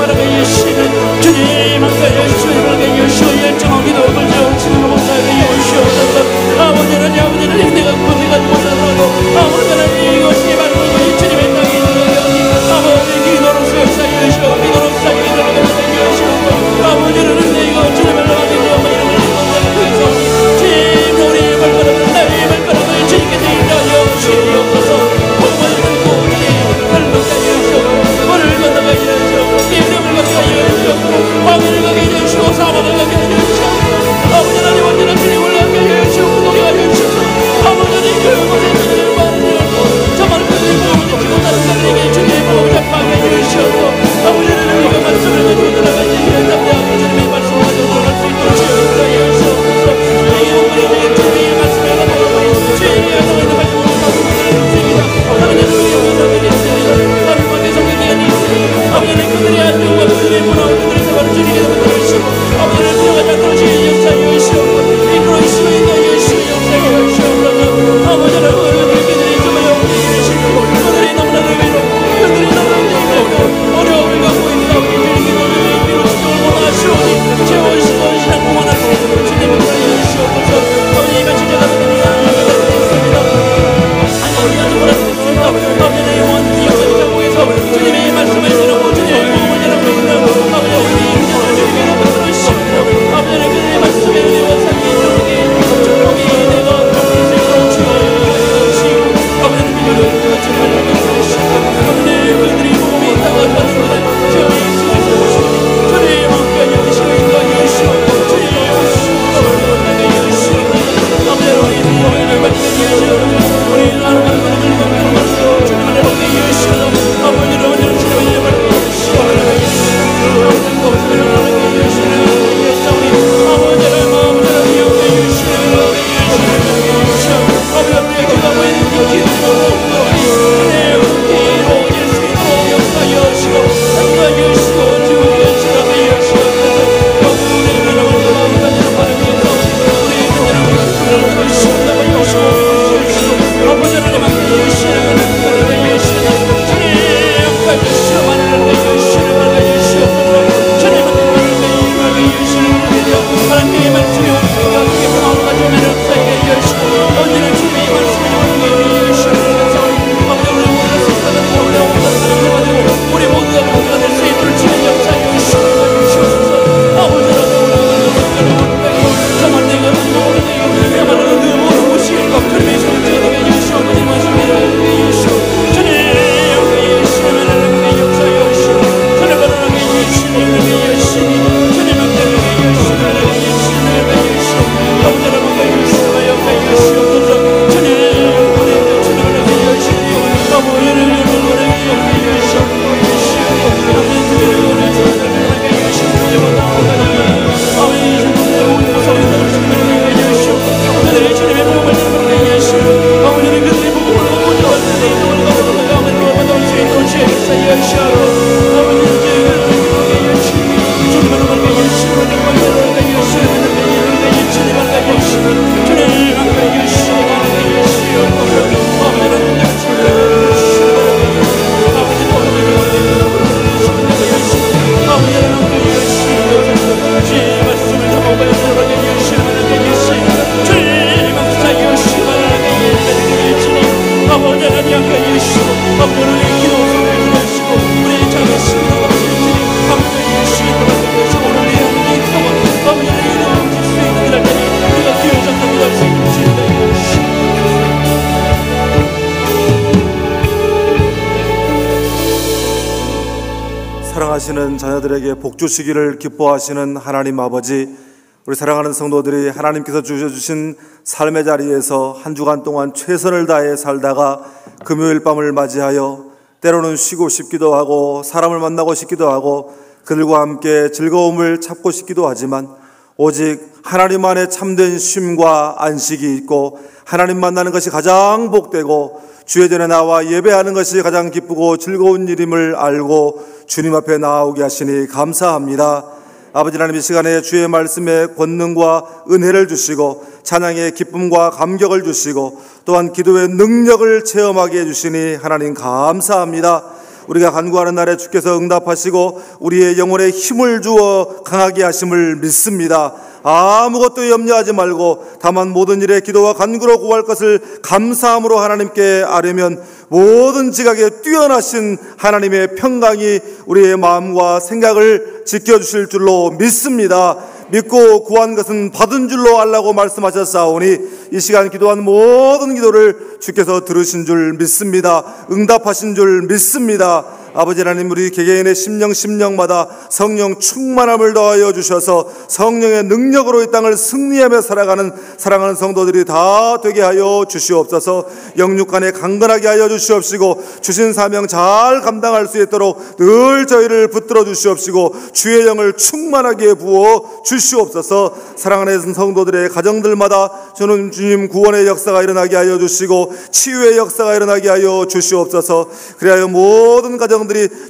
만하게 주님 함께하여 주시옵소서. 열정하고 기도를 지금으로 못하게 주시옵소서. 아버지는 내가 그것을 가지고 못하더라도 아버지는 이것이 바로 주님의 땅이 아버지 기도로 역사하여 주시옵소서. 기도로 역사하여 주시옵소서. 아버지는 내가 주님을 나가게 기도하시는 자녀들에게 복 주시기를 기뻐하시는 하나님 아버지, 우리 사랑하는 성도들이 하나님께서 주셔주신 삶의 자리에서 한 주간 동안 최선을 다해 살다가 금요일 밤을 맞이하여 때로는 쉬고 싶기도 하고 사람을 만나고 싶기도 하고 그들과 함께 즐거움을 찾고 싶기도 하지만 오직 하나님 안에 참된 쉼과 안식이 있고 하나님 만나는 것이 가장 복되고 주의 전에 나와 예배하는 것이 가장 기쁘고 즐거운 일임을 알고 주님 앞에 나오게 하시니 감사합니다. 아버지 하나님, 이 시간에 주의 말씀에 권능과 은혜를 주시고 찬양의 기쁨과 감격을 주시고 또한 기도의 능력을 체험하게 해주시니 하나님 감사합니다. 우리가 간구하는 날에 주께서 응답하시고 우리의 영혼에 힘을 주어 강하게 하심을 믿습니다. 아무것도 염려하지 말고 다만 모든 일에 기도와 간구로 구할 것을 감사함으로 하나님께 아뢰면 모든 지각에 뛰어나신 하나님의 평강이 우리의 마음과 생각을 지켜주실 줄로 믿습니다. 믿고 구한 것은 받은 줄로 알라고 말씀하셨사오니 이 시간 기도한 모든 기도를 주께서 들으신 줄 믿습니다. 응답하신 줄 믿습니다. 아버지 하나님, 우리 개개인의 심령마다 성령 충만함을 더하여 주셔서 성령의 능력으로 이 땅을 승리하며 살아가는 사랑하는 성도들이 다 되게 하여 주시옵소서. 영육간에 강건하게 하여 주시옵시고 주신 사명 잘 감당할 수 있도록 늘 저희를 붙들어 주시옵시고 주의 영을 충만하게 부어 주시옵소서. 사랑하는 성도들의 가정들마다 저는 주님 구원의 역사가 일어나게 하여 주시고 치유의 역사가 일어나게 하여 주시옵소서. 그리하여 모든 가정들이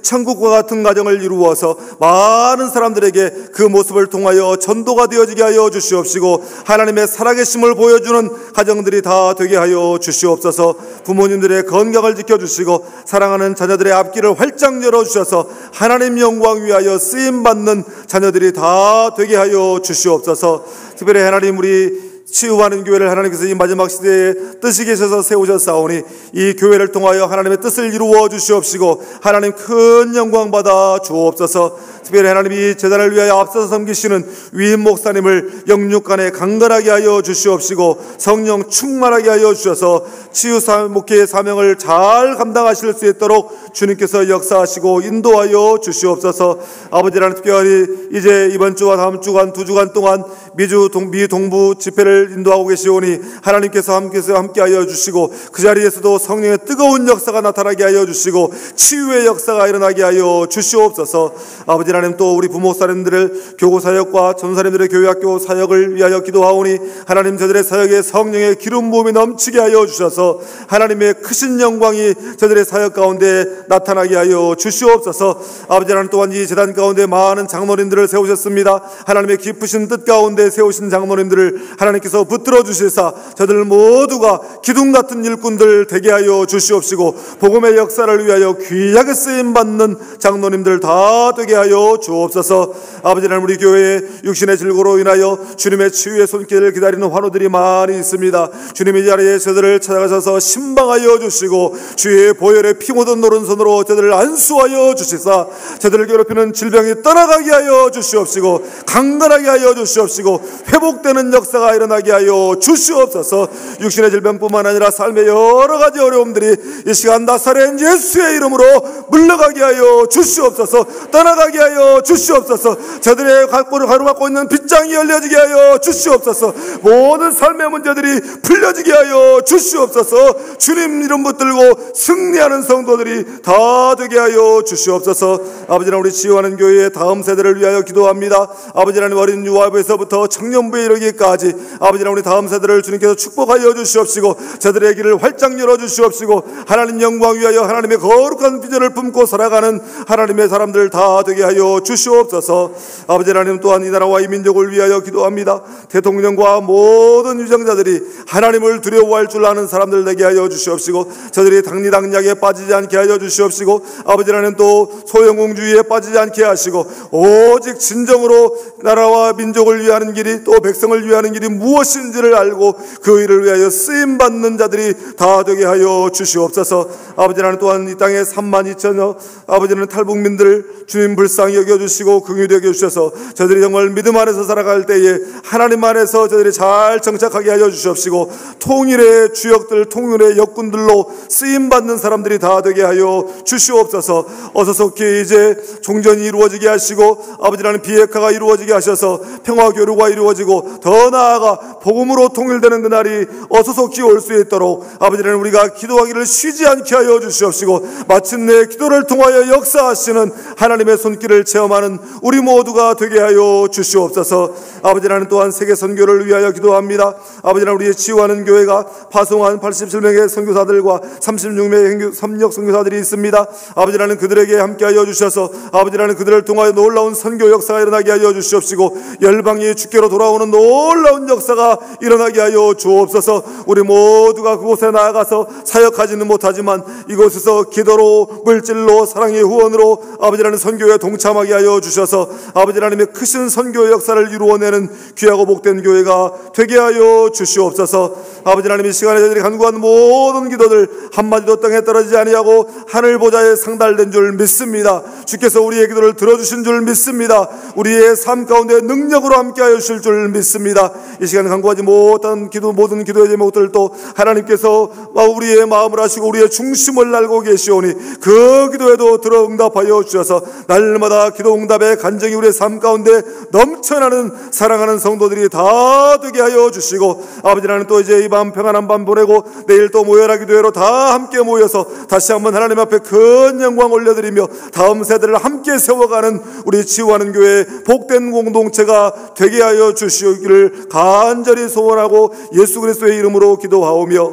천국과 같은 가정을 이루어서 많은 사람들에게 그 모습을 통하여 전도가 되어지게 하여 주시옵시고 하나님의 살아계심을 보여주는 가정들이 다 되게 하여 주시옵소서. 부모님들의 건강을 지켜주시고 사랑하는 자녀들의 앞길을 활짝 열어주셔서 하나님 영광 위하여 쓰임받는 자녀들이 다 되게 하여 주시옵소서. 특별히 하나님, 우리 치유하는 교회를 하나님께서 이 마지막 시대에 뜻이 계셔서 세우셨사오니 이 교회를 통하여 하나님의 뜻을 이루어 주시옵시고 하나님 큰 영광 받아 주옵소서. 특별히 하나님이 제단을 위하여 앞서서 섬기시는 위임 목사님을 영육간에 강건하게 하여 주시옵시고 성령 충만하게 하여 주셔서 치유 목회의 사명을 잘 감당하실 수 있도록 주님께서 역사하시고 인도하여 주시옵소서. 아버지 하나님, 특별히 이제 이번 주와 다음 주간 2주간 동안 미 동부 집회를 인도하고 계시오니 하나님께서 함께하여 주시고 그 자리에서도 성령의 뜨거운 역사가 나타나게 하여 주시고 치유의 역사가 일어나게 하여 주시옵소서. 아버지 하나님, 또 우리 부목사님들을 교구사역과 전사님들의 교회학교 사역을 위하여 기도하오니 하나님, 저들의 사역에 성령의 기름 부음이 넘치게 하여 주셔서 하나님의 크신 영광이 저들의 사역 가운데 나타나게 하여 주시옵소서. 아버지 하나님, 또한 이 재단 가운데 많은 장로님들을 세우셨습니다. 하나님의 깊으신 뜻 가운데 세우신 장로님들을 하나님께서 붙들어 주시사 저들 모두가 기둥 같은 일꾼들 되게 하여 주시옵시고 복음의 역사를 위하여 귀하게 쓰임받는 장로님들 다 되게 하여 주옵소서. 아버지 하나님, 우리 교회에 육신의 질고로 인하여 주님의 치유의 손길을 기다리는 환우들이 많이 있습니다. 주님의 자리에 저들을 찾아가셔서 신방하여 주시고 주의 보혈의 피 묻은 오른손으로 저들을 안수하여 주시사 저들을 괴롭히는 질병이 떠나가게 하여 주시옵시고 강건하게 하여 주시옵시고 회복되는 역사가 일어나게 하여 주시옵소서. 육신의 질병뿐만 아니라 삶의 여러 가지 어려움들이 이 시간 나사렛 예수의 이름으로 물러가게 하여 주시옵소서. 떠나가게 하여 주시옵소서. 저들의 가로막고 있는 빗장이 열려지게 하여 주시옵소서. 모든 삶의 문제들이 풀려지게 하여 주시옵소서. 주님 이름 붙들고 승리하는 성도들이 다 되게 하여 주시옵소서. 아버지 하나님, 우리 치유하는 교회의 다음 세대를 위하여 기도합니다. 아버지 하나님, 어린 유아부에서부터 청년부에 이르기까지 아버지 하나님, 우리 다음 세대를 주님께서 축복하여 주시옵시고 저들의 길을 활짝 열어주시옵시고 하나님 영광 위하여 하나님의 거룩한 비전을 품고 살아가는 하나님의 사람들 다 되게 하여 주시옵소서. 아버지 하나님, 또한 이 나라와 이 민족을 위하여 기도합니다. 대통령과 모든 유정자들이 하나님을 두려워할 줄 아는 사람들 되게 하여 주시옵시고 저들이 당리당략에 빠지지 않게 하여 주시옵시고 아버지 하나님, 또 소영공주의에 빠지지 않게 하시고 오직 진정으로 나라와 민족을 위하는 길이 또 백성을 위하는 길이 무엇인지를 알고 그 일을 위하여 쓰임받는 자들이 다 되게 하여 주시옵소서. 아버지 하나님, 또한 이 땅에 32,000여 아버지는 탈북민들 주님 불쌍히 불쌍히 여겨주시고 긍휼히 여겨주셔서 저들이 정말 믿음 안에서 살아갈 때에 하나님 안에서 저들이 잘 정착하게 하여 주시옵시고 통일의 주역들, 통일의 역군들로 쓰임받는 사람들이 다 되게 하여 주시옵소서. 어서 속히 이제 종전이 이루어지게 하시고 아버지라는 비핵화가 이루어지게 하셔서 평화 교류가 이루어지고 더 나아가 복음으로 통일되는 그날이 어서 속히 올 수 있도록 아버지라는 우리가 기도하기를 쉬지 않게 하여 주시옵시고 마침내 기도를 통하여 역사하시는 하나님의 손길을 체험하는 우리 모두가 되게 하여 주시옵소서. 아버지라는 또한 세계 선교를 위하여 기도합니다. 아버지라는 우리의 치유하는 교회가 파송한 87명의 선교사들과 36명의 협력 선교사들이 있습니다. 아버지라는 그들에게 함께하여 주셔서 아버지라는 그들을 통하여 놀라운 선교 역사가 일어나게 하여 주시옵시고 열방이 주께로 돌아오는 놀라운 역사가 일어나게 하여 주옵소서. 우리 모두가 그곳에 나아가서 사역하지는 못하지만 이곳에서 기도로 물질로 사랑의 후원으로 아버지라는 선교에 동참하게 하여 주셔서 아버지라님의 크신 선교 역사를 이루어내는 귀하고 복된 교회가 되게 하여 주시옵소서. 아버지라님 이 시간에 저희들이 간구한 모든 기도들 한마디도 땅에 떨어지지 아니하고 하늘 보좌에 상달된 줄 믿습니다. 주께서 우리의 기도를 들어주신 줄 믿습니다. 우리의 삶 가운데 능력으로 함께하여 주실 줄 믿습니다. 이 시간에 간구하지 못한 기도 모든 기도의 제목들도 하나님께서 우리의 마음을 아시고 우리의 중심을 알고 계시오니 그 기도에도 들어 응답하여 주셔서 날마다 기도 응답의 간증이 우리의 삶 가운데 넘쳐나는 사랑하는 성도들이 다 되게 하여 주시고 아버지라는 또 이제 이 밤 평안한 밤 보내고 내일 또 모여라 기도회로 다 함께 모여서 다시 한번 하나님 앞에 큰 영광 올려드리며 다음 세대를 함께 세워가는 우리 치유하는 교회 복된 공동체가 되게 하여 주시기를 간절히 소원하고 예수 그리스도의 이름으로 기도하오며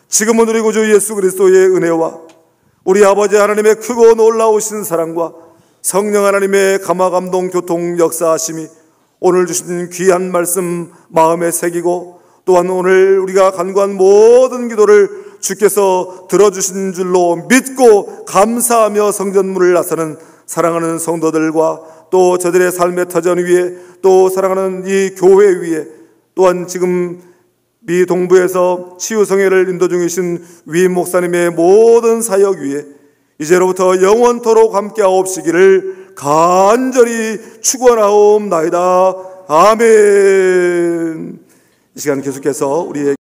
지금은 우리 구주 예수 그리스도의 은혜와 우리 아버지 하나님의 크고 놀라우신 사랑과 성령 하나님의 감화 감동 교통 역사하심이 오늘 주신 귀한 말씀 마음에 새기고 또한 오늘 우리가 간구한 모든 기도를 주께서 들어주신 줄로 믿고 감사하며 성전문을 나서는 사랑하는 성도들과 또 저들의 삶의 터전 위에 또 사랑하는 이 교회 위에 또한 지금 미 동부에서 치유성회를 인도 중이신 위임 목사님의 모든 사역 위에 이제로부터 영원토록 함께하옵시기를 간절히 축원하옵나이다. 아멘. 이 시간 계속해서 우리의